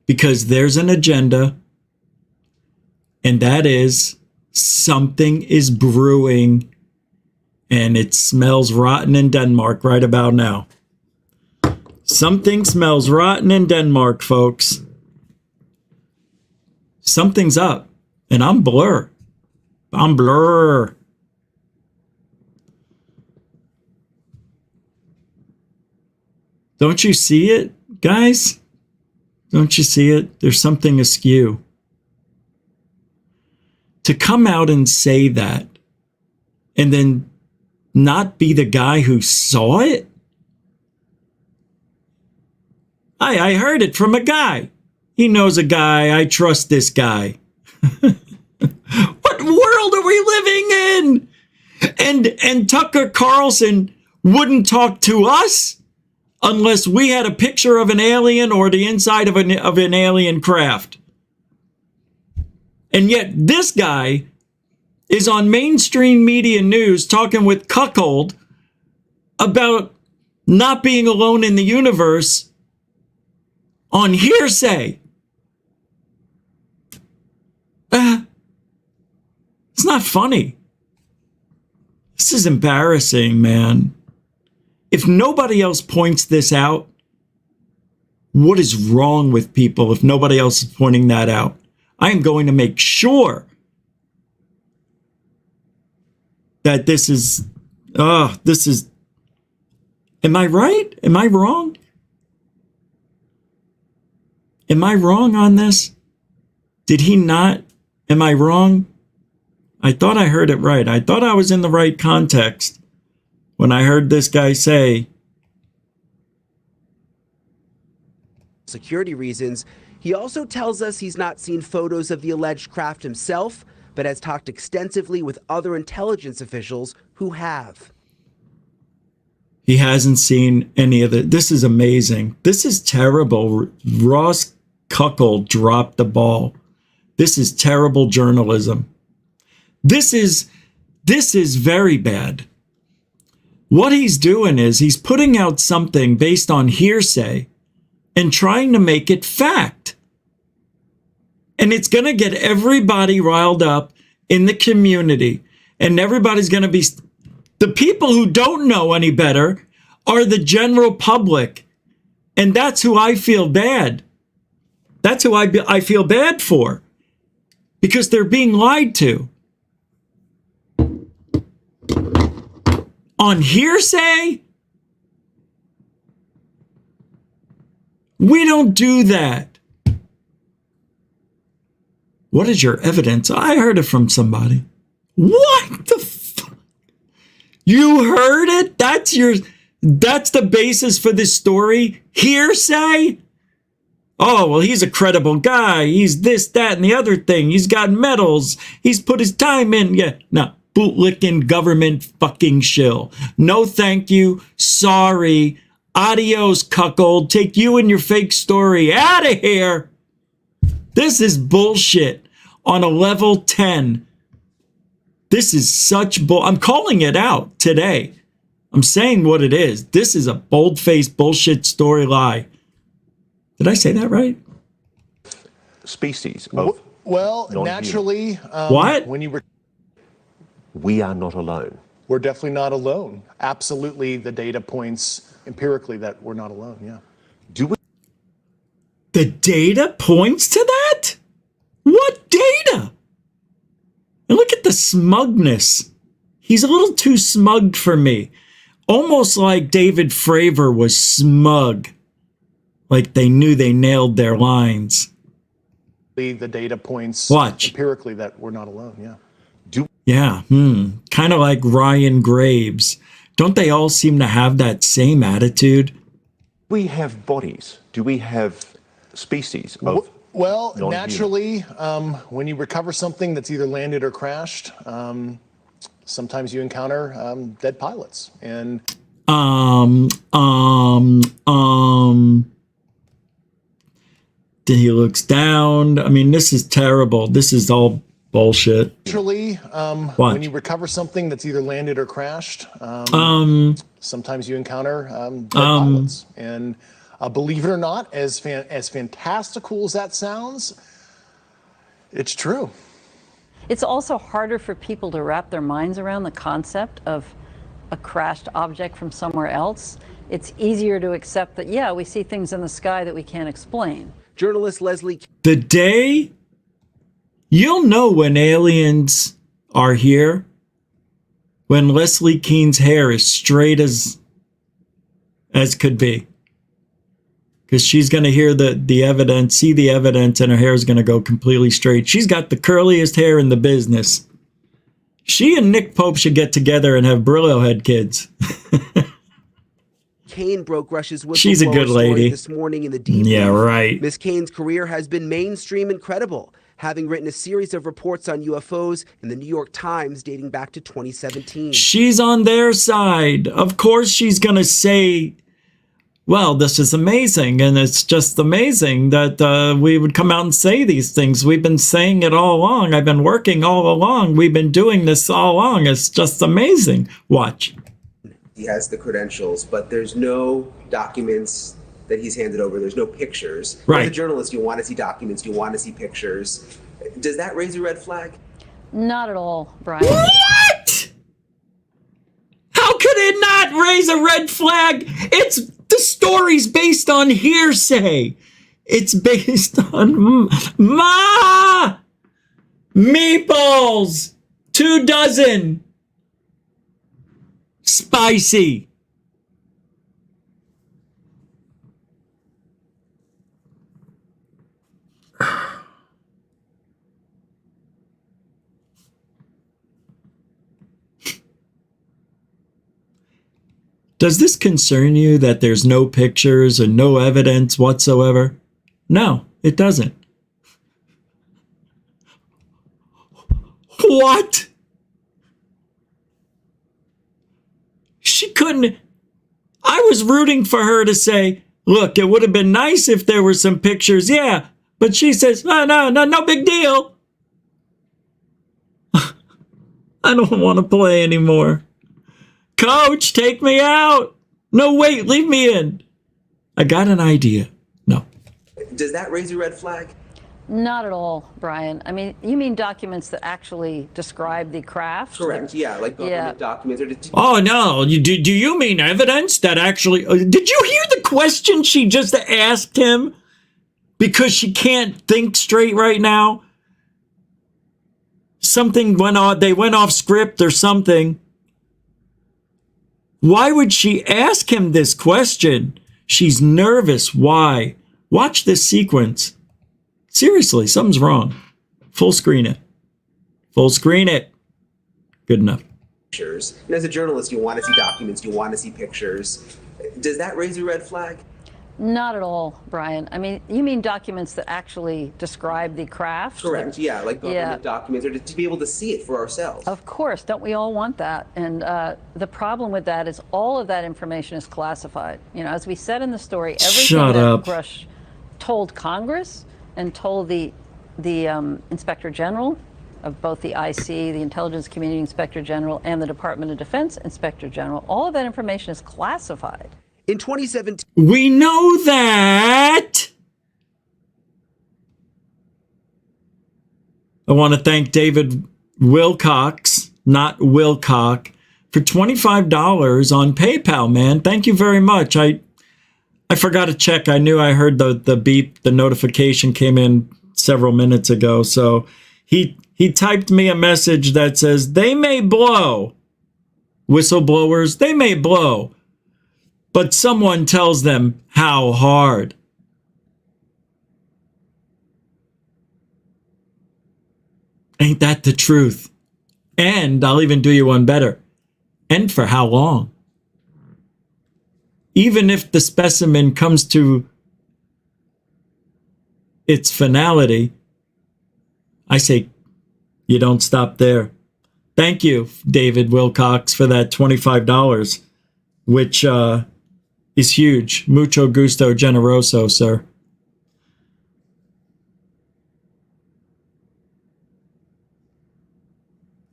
Because there's an agenda, and that is something is brewing, and it smells rotten in Denmark right about now. Something smells rotten in Denmark, folks. Something's up, and I'm blur. I'm blur. Don't you see it, guys? Don't you see it? There's something askew. To come out and say that, and then not be the guy who saw it? I heard it from a guy. He knows a guy. I trust this guy. What world are we living in? And Tucker Carlson wouldn't talk to us unless we had a picture of an alien or the inside of an alien craft. And yet this guy is on mainstream media news talking with Cuckold about not being alone in the universe on hearsay. It's not funny. This is embarrassing, man. If nobody else points this out, what is wrong with people if nobody else is pointing that out? I am going to make sure that this is, am I right? Am I wrong? Am I wrong on this? Did he not? Am I wrong? I thought I heard it right. I thought I was in the right context when I heard this guy say, security reasons. He also tells us he's not seen photos of the alleged craft himself, but has talked extensively with other intelligence officials who have. He hasn't seen any of it. This is amazing. This is terrible. Ross cuckold dropped the ball. This is terrible journalism. This is very bad. What he's doing is he's putting out something based on hearsay and trying to make it fact. And it's going to get everybody riled up in the community. And everybody's going to be... The people who don't know any better are the general public. And that's who I feel bad. That's who I feel bad for. Because they're being lied to. On hearsay? We don't do that. What is your evidence? I heard it from somebody. What the fuck? You heard it? That's the basis for this story? Hearsay? Oh, well, he's a credible guy. He's this, that, and the other thing. He's got medals. He's put his time in. Yeah, no. Bootlicking government fucking shill. No thank you. Sorry. Adios, cuckold. Take you and your fake story out of here. This is bullshit on a level 10. This is such bull. I'm calling it out today. I'm saying what it is. This is a bold-faced bullshit story lie. Did I say that right? Species of well, non-human. naturally, what? When you were, we are not alone. We're definitely not alone. Absolutely, the data points empirically that we're not alone. Yeah. Do we? The data points to that? What data? And look at the smugness. He's a little too smug for me. Almost like David Fravor was smug. Like they knew they nailed their lines. The data points Watch. empirically that we're not alone. Yeah. Yeah, kind of like Ryan Graves. Don't they all seem to have that same attitude? We have bodies. Do we have species of Well, non-human? naturally, when you recover something that's either landed or crashed, sometimes you encounter dead pilots. And Then he looks down. I mean, this is terrible. This is all bullshit. naturally, when you recover something that's either landed or crashed, sometimes you encounter dead pilots. And believe it or not, as fantastical as that sounds, it's true. It's also harder for people to wrap their minds around the concept of a crashed object from somewhere else. It's easier to accept that, yeah, we see things in the sky that we can't explain. Journalist Leslie... The day you'll know when aliens are here, when Leslie Keene's hair is straight as could be. Because she's going to hear the evidence, see the evidence, and her hair is going to go completely straight. She's got the curliest hair in the business. She and Nick Pope should get together and have Brillo head kids. Kane broke Grusch's whistleblower She's a good lady. story this morning in the deep. Yeah, right. Miss Kane's career has been mainstream and credible, having written a series of reports on UFOs in the New York Times dating back to 2017. She's on their side. Of course she's going to say, well, this is amazing. And it's just amazing that we would come out and say these things. We've been saying it all along. I've been working all along. We've been doing this all along. It's just amazing. Watch. He has the credentials, but there's no documents that he's handed over. There's no pictures. Right. As a journalist, you want to see documents. You want to see pictures. Does that raise a red flag? Not at all, Brian. What? How could it not raise a red flag? The story's based on hearsay. It's based on meatballs. 24. Spicy. Does this concern you that there's no pictures and no evidence whatsoever? No, it doesn't. What? She couldn't. I was rooting for her to say, look, it would have been nice if there were some pictures. Yeah, But she says, no big deal. I don't want to play anymore. Coach, take me out. No, wait, leave me in. I got an idea. No. Does that raise a red flag? Not at all, Brian. I mean, you mean documents that actually describe the craft? Correct, yeah, like government documents. Oh, no. Do you mean evidence that actually... Did you hear the question she just asked him? Because she can't think straight right now? Something went on. They went off script or something. Why would she ask him this question? She's nervous. Why? Watch this sequence. Seriously, something's wrong. Full screen it. Full screen it. Good enough. Pictures. And as a journalist, you want to see documents, you want to see pictures. Does that raise a red flag? Not at all, Brian. I mean, you mean documents that actually describe the craft? Correct, yeah, like government documents, or to be able to see it for ourselves. Of course, don't we all want that? And the problem with that is all of that information is classified. You know, as we said in the story, everything that Grusch told Congress and told the Inspector General of both the IC, the Intelligence Community Inspector General, and the Department of Defense Inspector General, all of that information is classified. In 2017... We know that! I want to thank David Wilcox, not Wilcock, for $25 on PayPal, man. Thank you very much. I forgot to check. I knew I heard the beep, the notification came in several minutes ago. So he typed me a message that says, they may blow. Whistleblowers, they may blow. But someone tells them how hard. Ain't that the truth? And I'll even do you one better. And for how long? Even if the specimen comes to its finality, I say you don't stop there. Thank you, David Wilcox, for that $25, which is huge. Mucho gusto generoso, sir.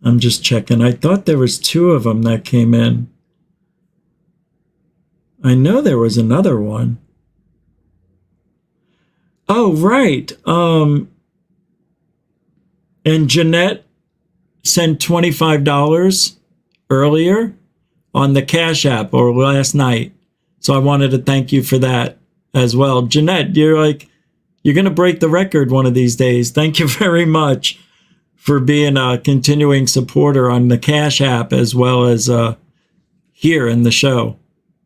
I'm just checking. I thought there was 2 of them that came in. I know there was another one. Oh, right. And Jeanette sent $25 earlier on the Cash App or last night. So I wanted to thank you for that as well. Jeanette, you're going to break the record one of these days. Thank you very much for being a continuing supporter on the Cash App as well as here in the show.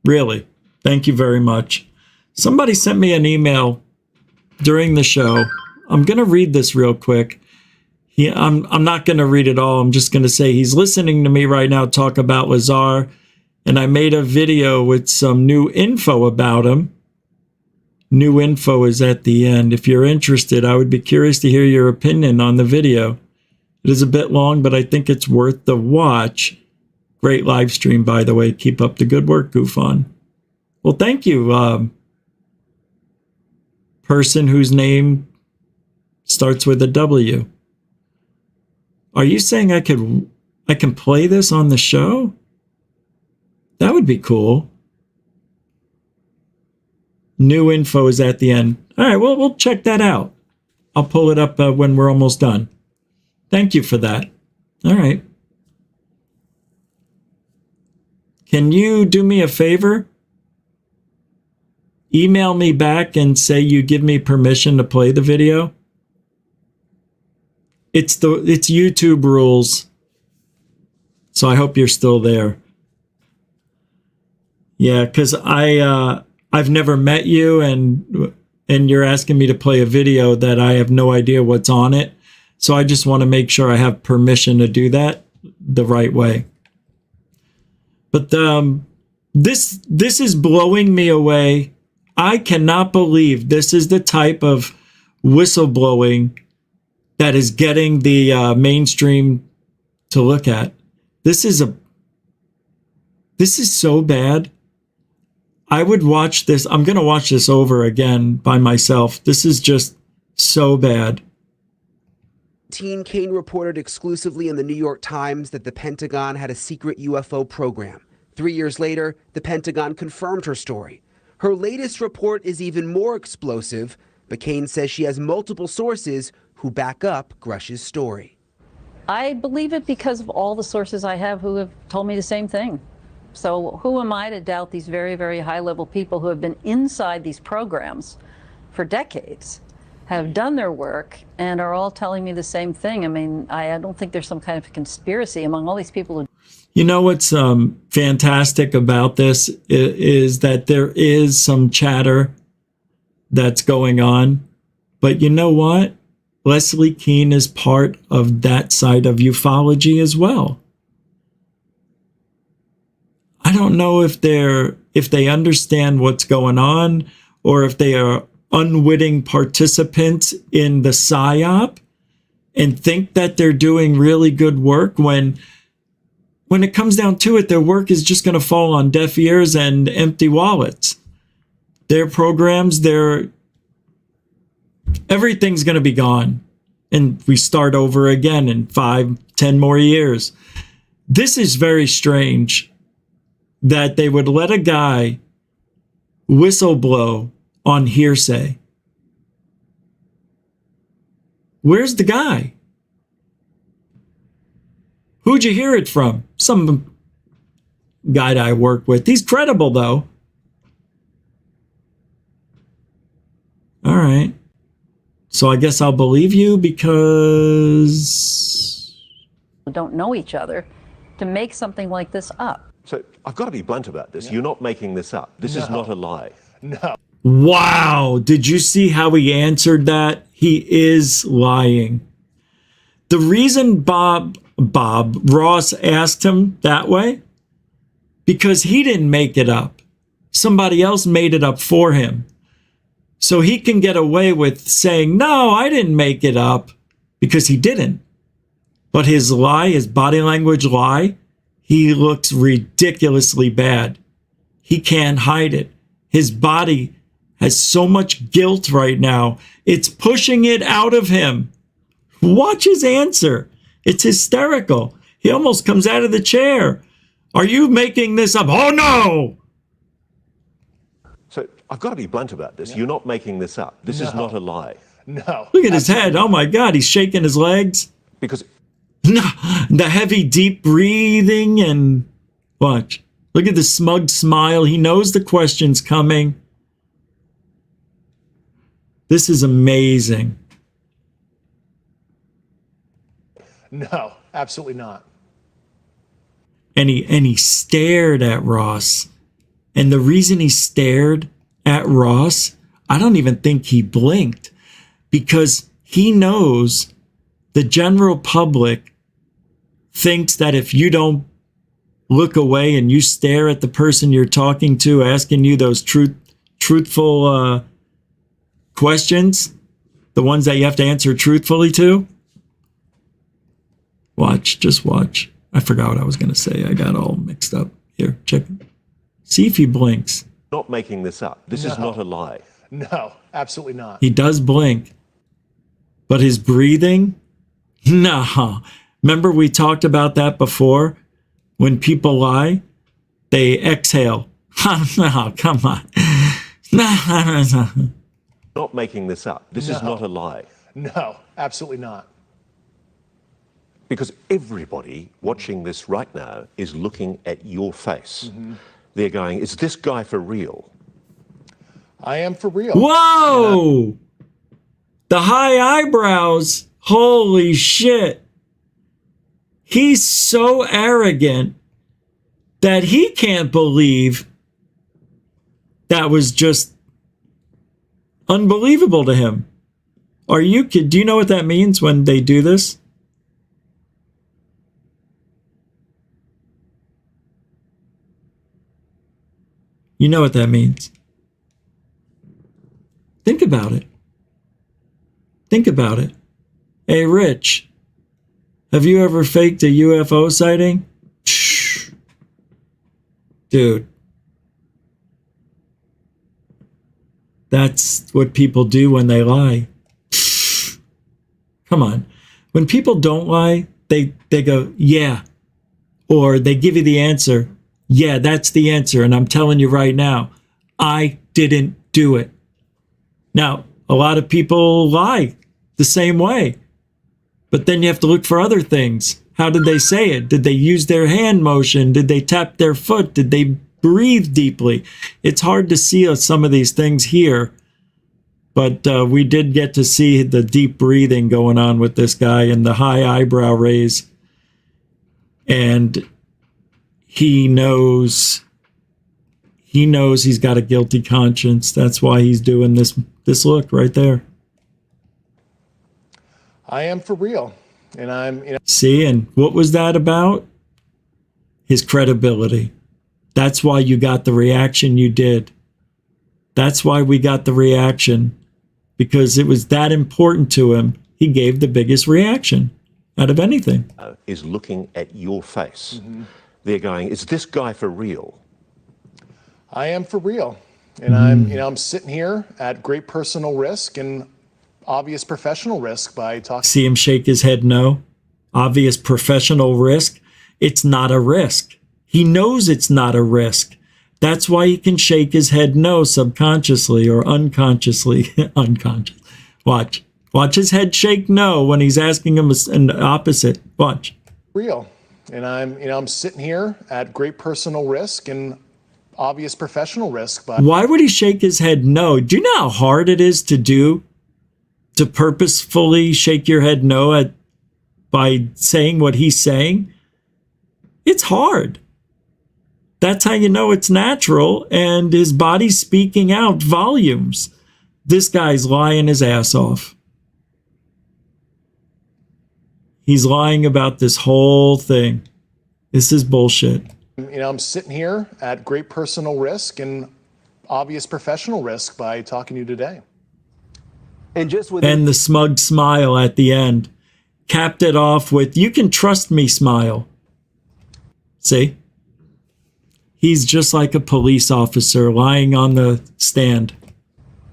Really, thank you very much. Somebody sent me an email during the show. I'm going to read this real quick. I'm not going to read it all. I'm just going to say he's listening to me right now talk about Lazar, and I made a video with some new info about him. New info is at the end. If you're interested, I would be curious to hear your opinion on the video. It is a bit long, but I think it's worth the watch. Great live stream, by the way. Keep up the good work, Goof On. Well, thank you, person whose name starts with a W. Are you saying I can play this on the show? That would be cool. New info is at the end. All right, well, we'll check that out. I'll pull it up when we're almost done. Thank you for that. All right. Can you do me a favor? Email me back and say you give me permission to play the video. It's YouTube rules. So I hope you're still there. Yeah, because I've never met you and you're asking me to play a video that I have no idea what's on it. So I just want to make sure I have permission to do that the right way. But this is blowing me away. I cannot believe this is the type of whistleblowing that is getting the mainstream to look at. This is so bad. I would watch this. I'm going to watch this over again by myself. This is just So bad. Kane reported exclusively in the New York Times that the Pentagon had a secret UFO program. 3 years later, the Pentagon confirmed her story. Her latest report is even more explosive, but Kane says she has multiple sources who back up Grusch's story. I believe it because of all the sources I have who have told me the same thing. So who am I to doubt these very, very high-level people who have been inside these programs for decades, have done their work, and are all telling me the same thing? I mean, I don't think there's some kind of conspiracy among all these people who... You know what's fantastic about this is that there is some chatter that's going on. But you know what? Leslie Kean is part of that side of ufology as well. I don't know if they understand what's going on, or if they are unwitting participants in the PSYOP and think that they're doing really good work when it comes down to it, their work is just going to fall on deaf ears and empty wallets. Their programs, everything's going to be gone. And we start over again in 5-10 more years. This is very strange that they would let a guy whistleblow on hearsay. Where's the guy? Who'd you hear it from? Some guy that I work with. He's credible, though. All right. So I guess I'll believe you because... don't know each other to make something like this up. So I've got to be blunt about this. You're not making this up. This is not a lie. No. Wow. Did you see how he answered that? He is lying. The reason Ross asked him that way, because he didn't make it up. Somebody else made it up for him. So he can get away with saying, no, I didn't make it up, because he didn't. But his lie, his body language lie, he looks ridiculously bad. He can't hide it. His body has so much guilt right now. It's pushing it out of him. Watch his answer. It's hysterical. He almost comes out of the chair. Are you making this up? Oh, no! So I've got to be blunt about this. You're not making this up. This is not a lie. No. Look at his head. Oh, my God. He's shaking his legs. Because... the heavy, deep breathing and... Watch. Look at the smug smile. He knows the question's coming. This is amazing. No, absolutely not. And he stared at Ross. And the reason he stared at Ross, I don't even think he blinked, because he knows the general public thinks that if you don't look away and you stare at the person you're talking to, asking you those truthful questions, the ones that you have to answer truthfully to. Watch, just watch. I forgot what I was going to say. I got all mixed up. Here, check. See if he blinks. Not making this up. This is not a lie. No, absolutely not. He does blink. But his breathing? No. Remember we talked about that before? When people lie, they exhale. No, come on. No. Not making this up. This is not a lie. No, absolutely not. Because everybody watching this right now is looking at your face. They're going, is this guy for real? I am for real. Whoa! The high eyebrows. Holy shit. He's so arrogant that he can't believe that was just unbelievable to him. Are you kidding? Do you know what that means when they do this? You know what that means. Think about it. Think about it. Hey, Rich, have you ever faked a UFO sighting? Shh. Dude. That's what people do when they lie. Come on. When people don't lie, they go, yeah. Or they give you the answer. Yeah, that's the answer. And I'm telling you right now, I didn't do it. Now, a lot of people lie the same way. But then you have to look for other things. How did they say it? Did they use their hand motion? Did they tap their foot? Did they breathe deeply? It's hard to see some of these things here. But we did get to see the deep breathing going on with this guy and the high eyebrow raise. And he knows he's got a guilty conscience. That's why he's doing this look right there. I am for real. And I'm, See, and what was that about? His credibility. That's why you got the reaction you did. That's why we got the reaction. Because it was that important to him. He gave the biggest reaction out of anything. Is looking at your face. They're going, is this guy for real? I am for real. And I'm sitting here at great personal risk and obvious professional risk by talking. See him shake his head no? Obvious professional risk? It's not a risk. He knows it's not a risk. That's why he can shake his head no subconsciously or unconsciously. Unconscious. Watch. Watch his head shake no when he's asking him an opposite. Watch. Real. And I'm sitting here at great personal risk and obvious professional risk. By Why would he shake his head no? Do you know how hard it is to do? To purposefully shake your head no by saying what he's saying? It's hard. That's how you know it's natural, and his body's speaking out volumes. This guy's lying his ass off. He's lying about this whole thing. This is bullshit. I'm sitting here at great personal risk and obvious professional risk by talking to you today. And the smug smile at the end. Capped it off with, you can trust me smile. See? He's just like a police officer lying on the stand.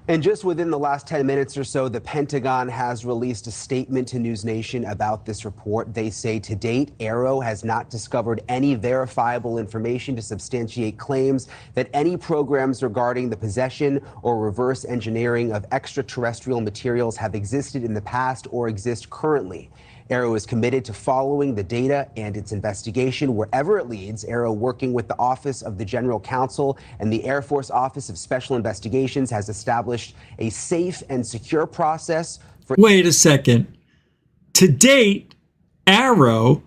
And just within the last 10 minutes or so, the Pentagon has released a statement to NewsNation about this report. They say to date, AARO has not discovered any verifiable information to substantiate claims that any programs regarding the possession or reverse engineering of extraterrestrial materials have existed in the past or exist currently. AARO is committed to following the data and its investigation wherever it leads. AARO, working with the Office of the General Counsel and the Air Force Office of Special Investigations, has established a safe and secure process for... Wait a second. To date, AARO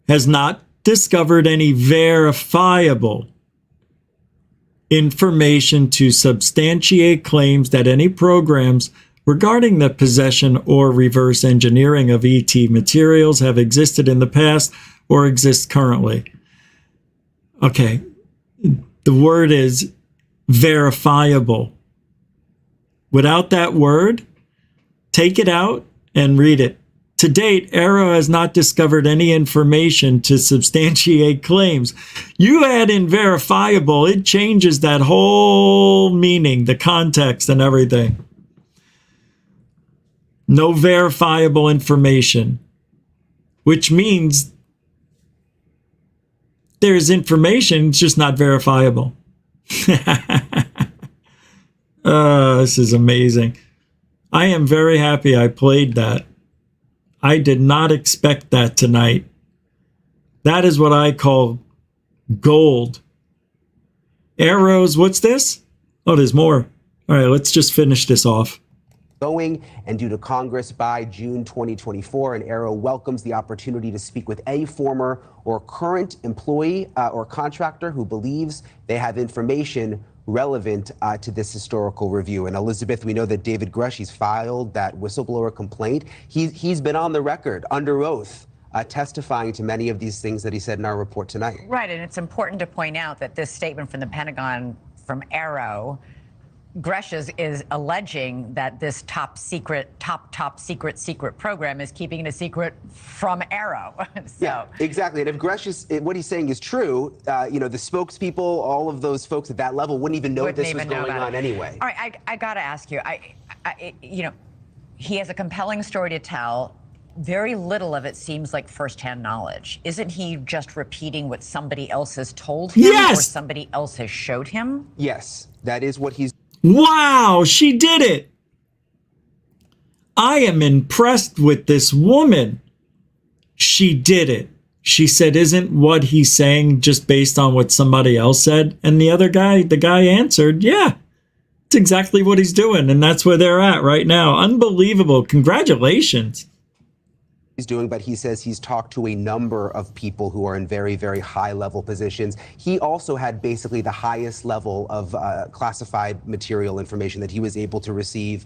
has not discovered any verifiable information to substantiate claims that any programs regarding the possession or reverse engineering of ET materials have existed in the past or exist currently. Okay, the word is verifiable. Without that word, take it out and read it. To date, AARO has not discovered any information to substantiate claims. You add in verifiable, it changes that whole meaning, the context and everything. No verifiable information, which means there's information, it's just not verifiable. This is amazing. I am very happy I played that. I did not expect that tonight. That is what I call gold. Arrows, what's this? Oh, there's more. All right, let's just finish this off. Going and due to Congress by June 2024, and AARO welcomes the opportunity to speak with any former or current employee or contractor who believes they have information relevant to this historical review. And Elizabeth, we know that David Grusch, he's filed that whistleblower complaint. He's been on the record under oath testifying to many of these things that he said in our report tonight. Right, and it's important to point out that this statement from the Pentagon from AARO, Grusch is alleging that this top secret program is keeping it a secret from AARO. So. Yeah, exactly. And if Grusch is, what he's saying is true, you know, the spokespeople, all of those folks at that level wouldn't even know this was going on anyway. All right, I got to ask you, you know, he has a compelling story to tell. very little of it seems like firsthand knowledge. Isn't he just repeating what somebody else has told him or somebody else has showed him? Yes, that is what he's... Wow, she did it. I am impressed with this woman. She did it. She said, isn't what he's saying just based on what somebody else said? And the guy answered, yeah, it's exactly what he's doing. And that's where they're at right now. Unbelievable. Congratulations. He's doing, but he says he's talked to a number of people who are in very, very high level positions. He also had basically the highest level of classified material information that he was able to receive.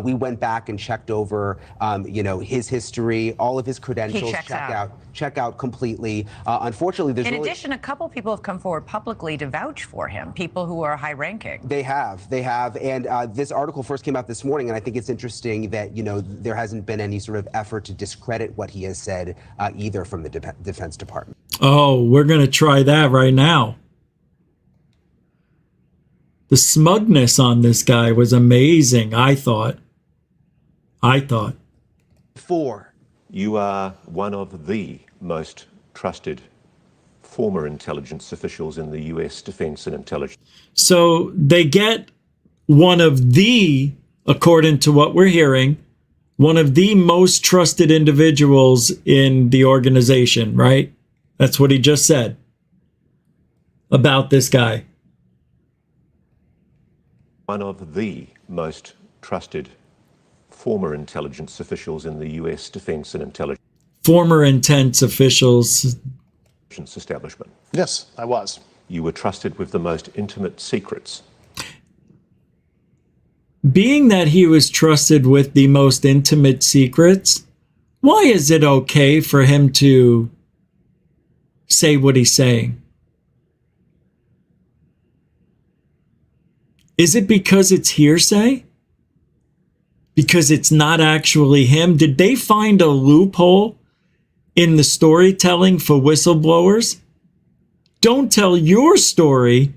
We went back and checked over, his history, all of his credentials, check out completely. Unfortunately, there's in addition, a couple people have come forward publicly to vouch for him, people who are high ranking. They have. And this article first came out this morning, and I think it's interesting that, there hasn't been any sort of effort to discredit what he has said either from the Defense Department. Oh, we're going to try that right now. The smugness on this guy was amazing, I thought. 4. You are one of the most trusted former intelligence officials in the U.S. Defense and Intelligence. So they get one of the, according to what we're hearing, one of the most trusted individuals in the organization, right? That's what he just said about this guy. One of the most trusted former intelligence officials in the U.S. Defense and Intelligence. Former intense officials. Establishment. Yes, I was. You were trusted with the most intimate secrets. Being that he was trusted with the most intimate secrets, why is it okay for him to say what he's saying? Is it because it's hearsay? Because it's not actually him? Did they find a loophole in the storytelling for whistleblowers? Don't tell your story,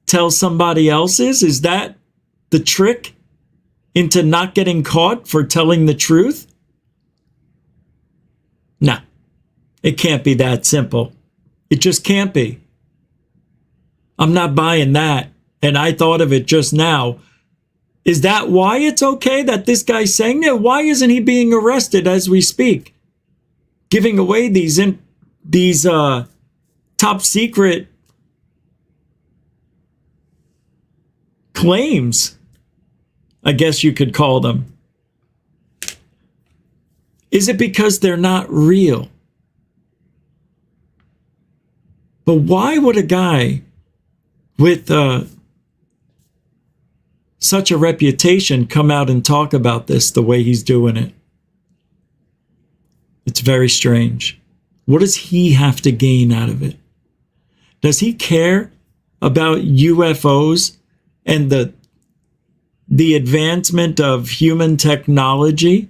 tell somebody else's. Is that the trick into not getting caught for telling the truth? No, it can't be that simple. It just can't be. I'm not buying that. And I thought of it just now. Is that why it's okay that this guy's saying that? Why isn't he being arrested as we speak? Giving away these top secret claims, I guess you could call them. Is it because they're not real? But why would a guy with such a reputation come out and talk about this the way he's doing it? It's very strange. What does he have to gain out of it? Does he care about UFOs and the advancement of human technology?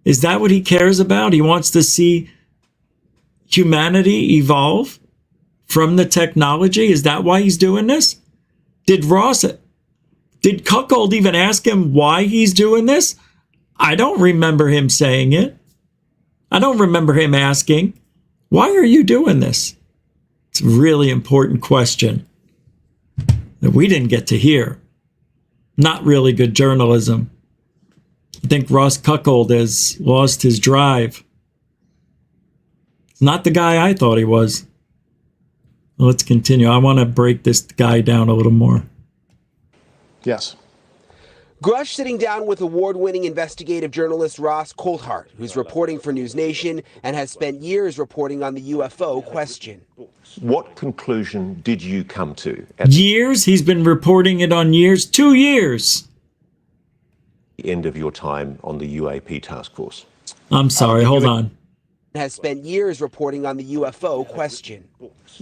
Is that what he cares about? He wants to see humanity evolve from the technology? Is that why he's doing this? Did Cuckold even ask him why he's doing this? I don't remember him saying it. I don't remember him asking, why are you doing this? It's a really important question that we didn't get to hear. Not really good journalism. I think Ross Cuckold has lost his drive. It's not the guy I thought he was. Let's continue. I want to break this guy down a little more. Yes. Grusch sitting down with award-winning investigative journalist Ross Coulthart, who's reporting for NewsNation and has spent years reporting on the UFO question. What conclusion did you come to? Years? He's been reporting it on years? 2 years. The end of your time on the UAP task force. I'm sorry, hold on. Has spent years reporting on the UFO question.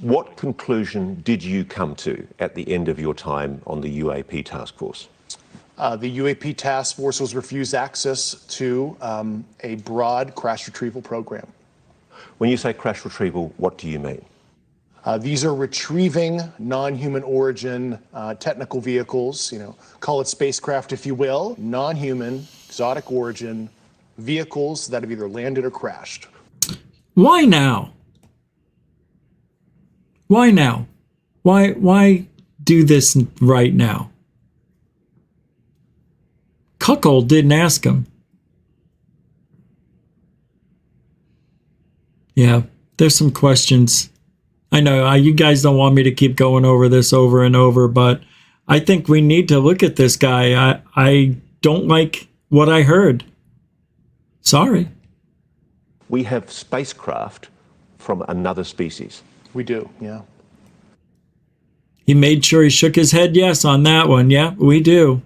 What conclusion did you come to at the end of your time on the UAP task force? The UAP task force was refused access to a broad crash retrieval program. When you say crash retrieval, what do you mean? These are retrieving non-human origin technical vehicles, call it spacecraft if you will, non-human, exotic origin vehicles that have either landed or crashed. Why now? Why now? Why do this right now? Cuckold didn't ask him. Yeah, there's some questions. I know you guys don't want me to keep going over this over and over, but I think we need to look at this guy. I don't like what I heard. Sorry. We have spacecraft from another species. We do, yeah. He made sure he shook his head yes on that one. Yeah, we do.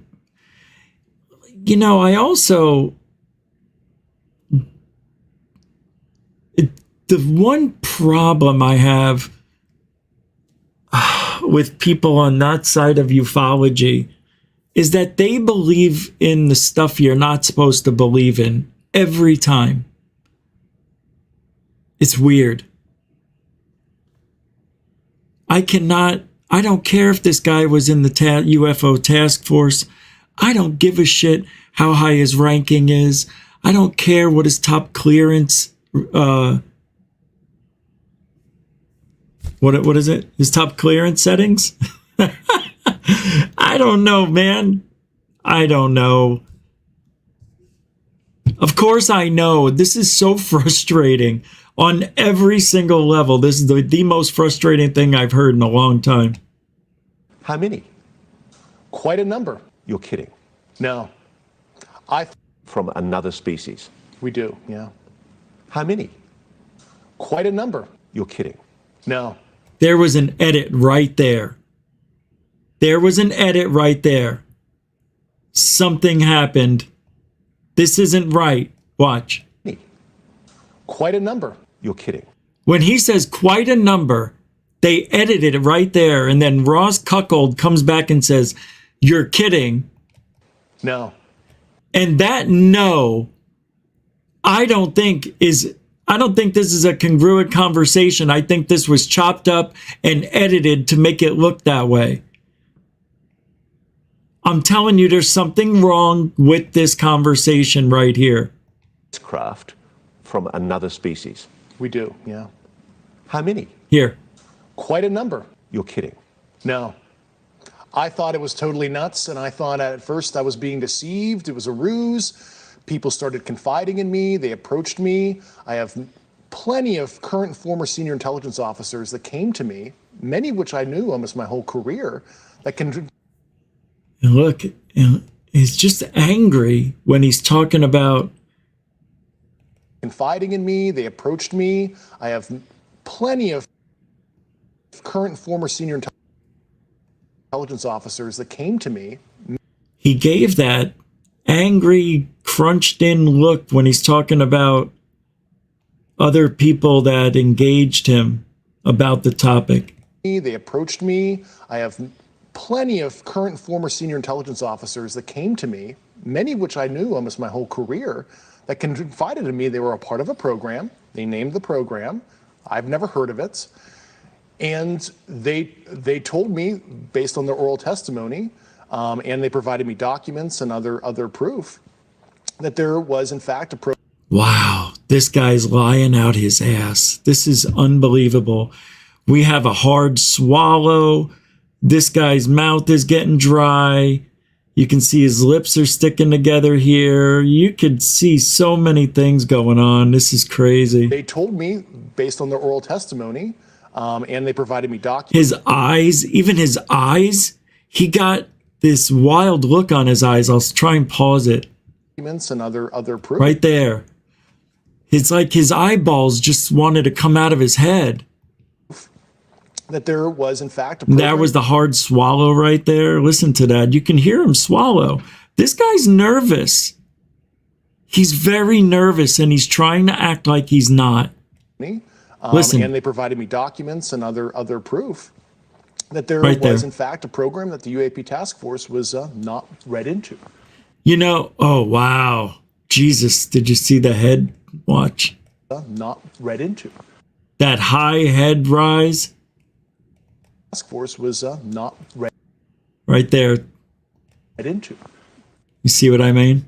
You know, I also... The one problem I have with people on that side of ufology is that they believe in the stuff you're not supposed to believe in every time. It's weird. I don't care if this guy was in the UFO task force. I don't give a shit how high his ranking is. I don't care what his top clearance what is it? His top clearance settings? I don't know, man. I don't know. Of course I know. This is so frustrating on every single level. This is the most frustrating thing I've heard in a long time. How many? Quite a number. You're kidding. No. From another species. We do, yeah. How many? Quite a number. You're kidding. No. There was an edit right there. There was an edit right there. Something happened. This isn't right. Watch. Quite a number. You're kidding. When he says quite a number, they edited it right there. And then Ross Cuckold comes back and says, you're kidding. No. And that no, I don't think this is a congruent conversation. I think this was chopped up and edited to make it look that way. I'm telling you, there's something wrong with this conversation right here. Craft from another species. We do, yeah. How many? Here. Quite a number. You're kidding. No. I thought it was totally nuts, and I thought at first I was being deceived. It was a ruse. People started confiding in me. They approached me. I have plenty of current and former senior intelligence officers that came to me, many of which I knew almost my whole career, that can... And look, he's just angry when he's talking about... confiding in me. They approached me. I have plenty of current and former senior intelligence officers that came to me. He gave that angry, crunched in look when he's talking about other people that engaged him about the topic. They approached me. I have plenty of current and former senior intelligence officers that came to me, many of which I knew almost my whole career, that confided in me. They were a part of a program. They named the program. I've never heard of it. And they told me, based on their oral testimony, and they provided me documents and other proof, that there was in fact a program. Wow, this guy's lying out his ass. This is unbelievable. We have a hard swallow. This guy's mouth is getting dry. You can see his lips are sticking together here. You could see so many things going on. This is crazy. They told me, based on their oral testimony, and they provided me documents. His eyes, even his eyes, he got this wild look on his eyes. I'll try and pause it. And other proof. Right there. It's like his eyeballs just wanted to come out of his head. That there was, in fact, a program. That was the hard swallow right there. Listen to that. You can hear him swallow. This guy's nervous. He's very nervous, and he's trying to act like he's not. Listen. And they provided me documents and other proof that there was, in fact, a program that the UAP task force was not read into. You know, oh, wow. Jesus, did you see the head? Watch. Not read into. That high head rise. Task force was not read. Right there. Read into. You see what I mean?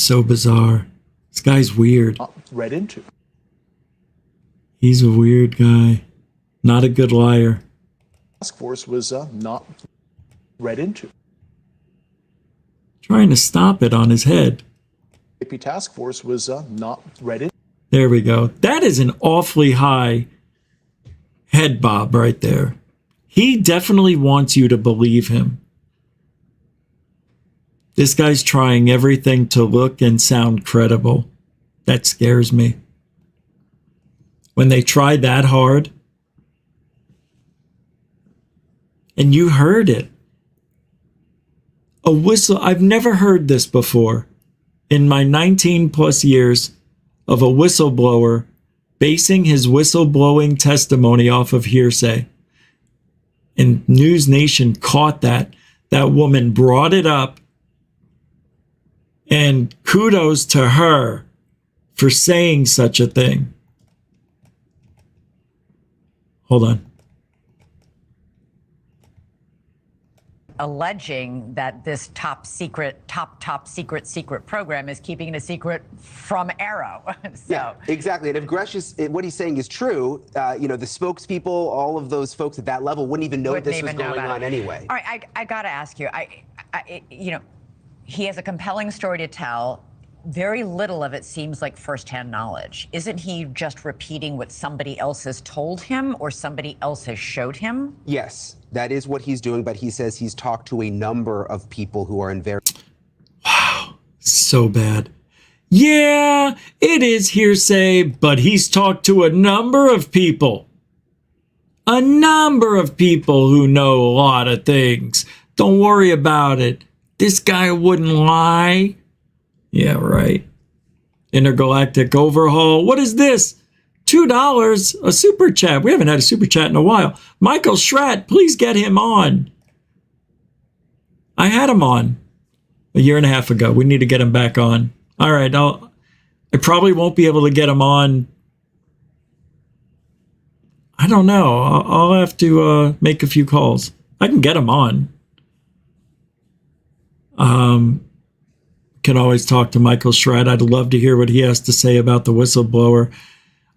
so bizarre. This guy's weird. Read into. He's a weird guy. Not a good liar. Task force was not read into. Trying to stop it on his head. AP task force was not read in. There we go. That is an awfully high head bob right there. He definitely wants you to believe him. This guy's trying everything to look and sound credible. That scares me. When they try that hard, and you heard it. I've never heard this before. In my 19 plus years of a whistleblower basing his whistleblowing testimony off of hearsay. And NewsNation caught that. That woman brought it up. And kudos to her for saying such a thing. Hold on. Alleging that this top secret program is keeping it a secret from Arrow. Yeah, exactly. And if Grusch is what he's saying is true, the spokespeople, all of those folks at that level wouldn't even know this was going on anyway. All right, I got to ask you. He has a compelling story to tell. Very little of it seems like firsthand knowledge. Isn't he just repeating what somebody else has told him or somebody else has showed him? Yes, that is what he's doing, but he says he's talked to a number of people who are in very... Wow, so bad. Yeah, it is hearsay, but he's talked to a number of people. A number of people who know a lot of things. Don't worry about it. This guy wouldn't lie. Yeah, right. Intergalactic Overhaul. What is this? $2, a super chat. We haven't had a super chat in a while. Michael Schratt, please get him on. I had him on a year and a half ago. We need to get him back on. All right, I probably won't be able to get him on. I don't know. I'll have to make a few calls. I can get him on. Can always talk to Michael Schratt. I'd love to hear what he has to say about the whistleblower.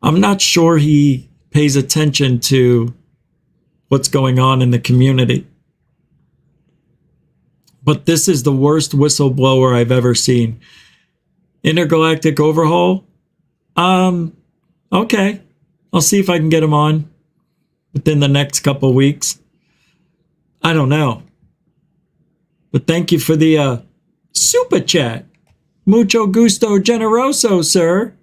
I'm not sure he pays attention to what's going on in the community. But this is the worst whistleblower I've ever seen. Intergalactic Overhaul? Okay. I'll see if I can get him on within the next couple weeks. I don't know. But thank you for the super chat. Mucho gusto generoso, sir.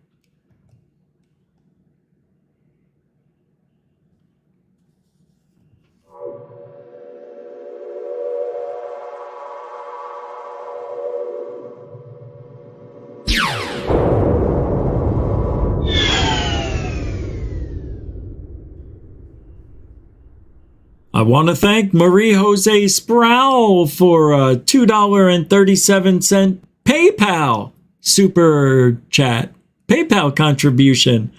I want to thank Marie Jose Sproul for a $2.37 PayPal super chat, PayPal contribution.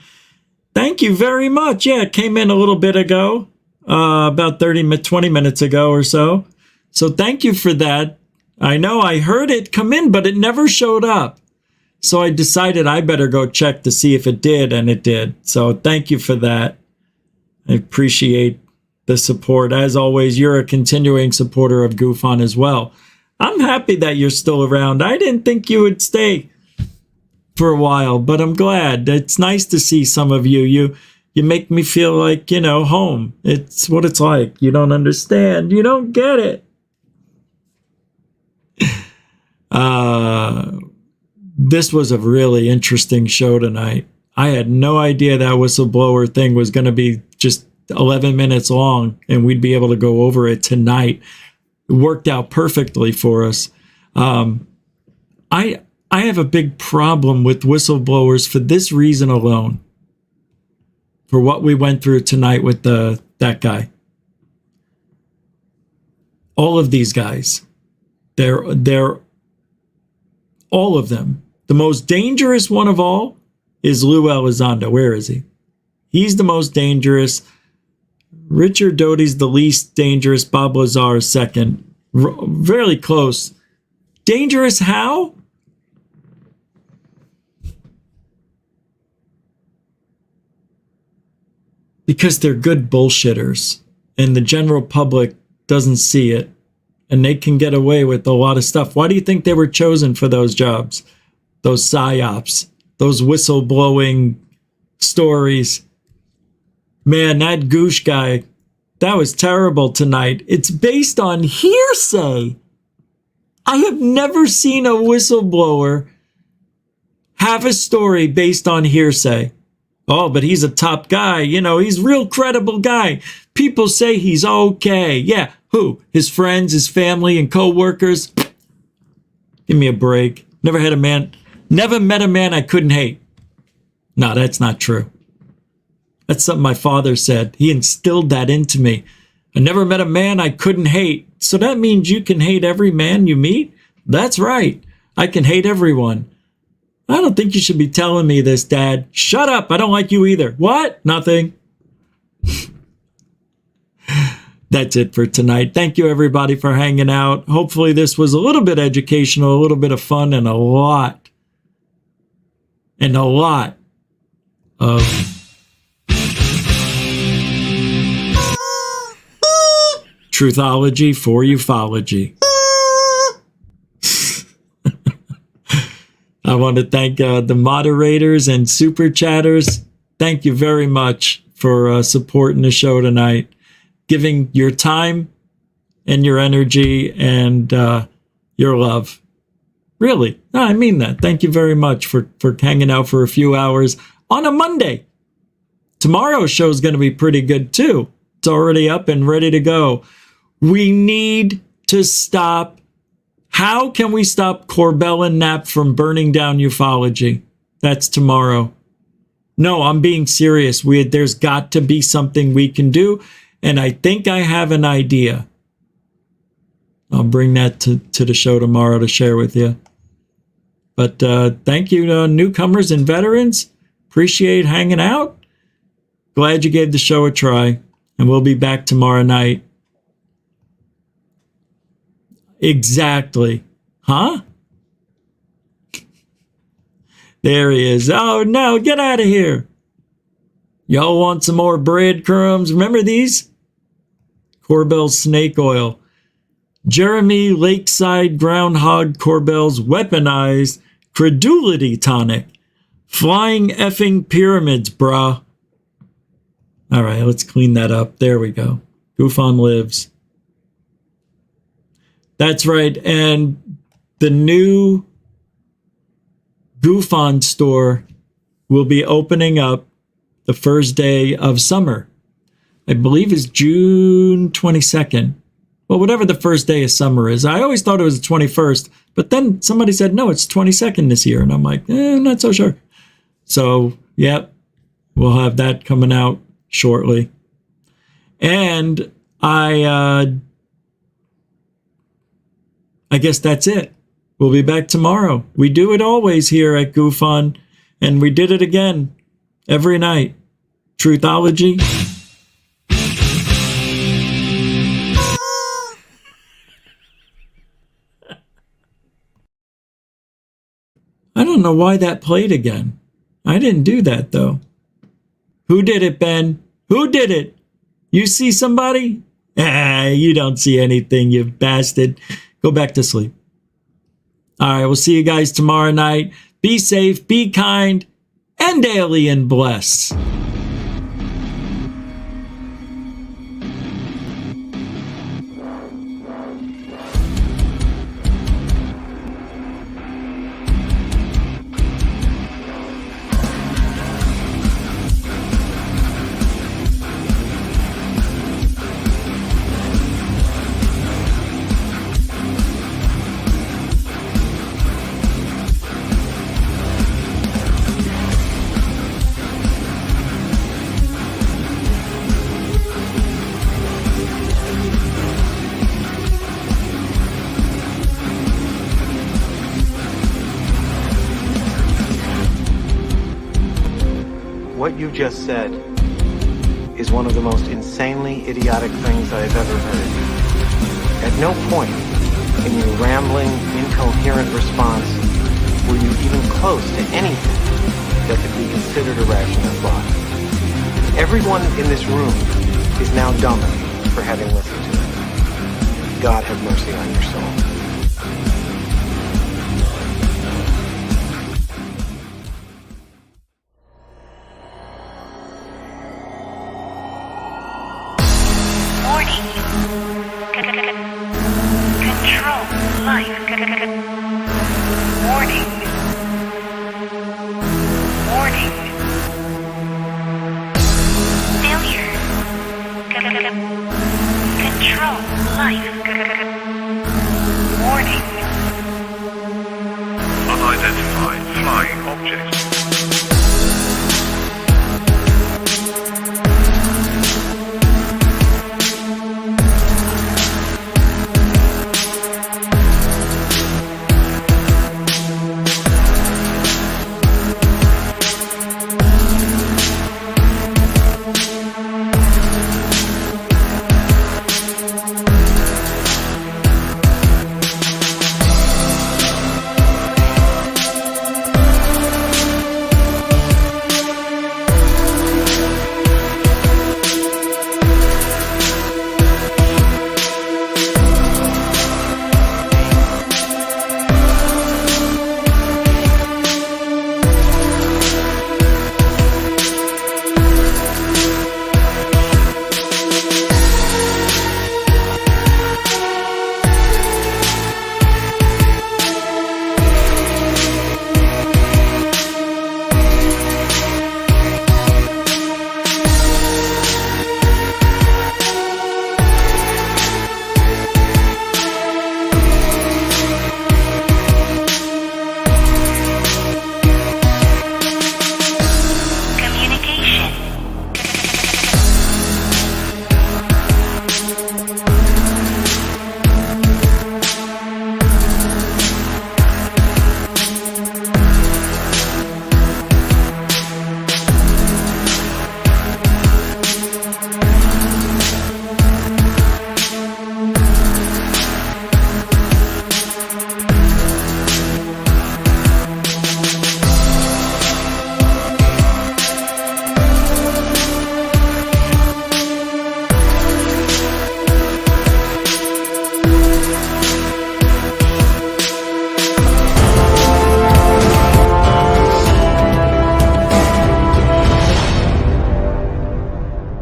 Thank you very much. Yeah, it came in a little bit ago, about 20 minutes ago or so. So thank you for that. I know I heard it come in, but it never showed up. So I decided I better go check to see if it did, and it did. So thank you for that. I appreciate the support. As always, you're a continuing supporter of Goof On as well. I'm happy that you're still around. I didn't think you would stay for a while, but I'm glad. It's nice to see some of you. You make me feel like, home. It's what it's like. You don't understand. You don't get it. This was a really interesting show tonight. I had no idea that whistleblower thing was going to be just 11 minutes long and we'd be able to go over it tonight. It worked out perfectly for us. I have a big problem with whistleblowers for this reason alone. For what we went through tonight with that guy. All of these guys, they're all of them. The most dangerous one of all is Lou Elizondo. Where is he? He's the most dangerous. Richard Doty's the least dangerous. Bob Lazar is second. Very close. Dangerous how? because they're good bullshitters and the general public doesn't see it and they can get away with a lot of stuff. Why do you think they were chosen for those jobs? Those psyops, those whistleblowing stories. Man, that Grusch guy, that was terrible tonight. It's based on hearsay. I have never seen a whistleblower have a story based on hearsay. Oh, but he's a top guy. You know, he's a real credible guy. People say he's okay. Yeah, who? His friends, his family, and co-workers? Give me a break. Never met a man I couldn't hate. No, that's not true. That's something my father said. He instilled that into me. I never met a man I couldn't hate. So that means you can hate every man you meet? That's right. I can hate everyone. I don't think you should be telling me this, Dad. Shut up. I don't like you either. What? Nothing. That's it for tonight. Thank you, everybody, for hanging out. Hopefully this was a little bit educational, a little bit of fun, and a lot of truthology for ufology. I want to thank the moderators and super chatters. Thank you very much for supporting the show tonight, giving your time and your energy and your love. Really, no, I mean that. Thank you very much for hanging out for a few hours on a Monday. Tomorrow's show is going to be pretty good too. It's already up and ready to go. We need to stop. How can we stop Corbell and Knapp from burning down ufology? That's tomorrow. No, I'm being serious. There's got to be something we can do. And I think I have an idea. I'll bring that to the show tomorrow to share with you. But thank you to newcomers and veterans. Appreciate hanging out. Glad you gave the show a try. And we'll be back tomorrow night. Exactly. Huh? There he is. Oh, no, get out of here. Y'all want some more breadcrumbs? Remember these? Corbell snake oil. Jeremy Lakeside Groundhog Corbell's weaponized credulity tonic. Flying effing pyramids, brah. All right, let's clean that up. There we go. Goof on lives. That's right. And the new Goof on store will be opening up the first day of summer. I believe is June 22nd. Well, whatever the first day of summer is. I always thought it was the 21st, but then somebody said, no, it's 22nd this year. And I'm like, I'm not so sure. So, yep, we'll have that coming out shortly. And I guess that's it. We'll be back tomorrow. We do it always here at Goof On, and we did it again every night. Truthology. I don't know why that played again. I didn't do that, though. Who did it, Ben? Who did it? You see somebody? You don't see anything, you bastard. Go back to sleep. All right, we'll see you guys tomorrow night. Be safe, be kind, and alien bless. What you just said is one of the most insanely idiotic things I have ever heard. At no point in your rambling, incoherent response were you even close to anything that could be considered a rational thought. Everyone in this room is now dumber for having listened to it. God have mercy on your soul. Warning. Control life. Warning. Warning. Failure. Control life. Warning. Unidentified flying object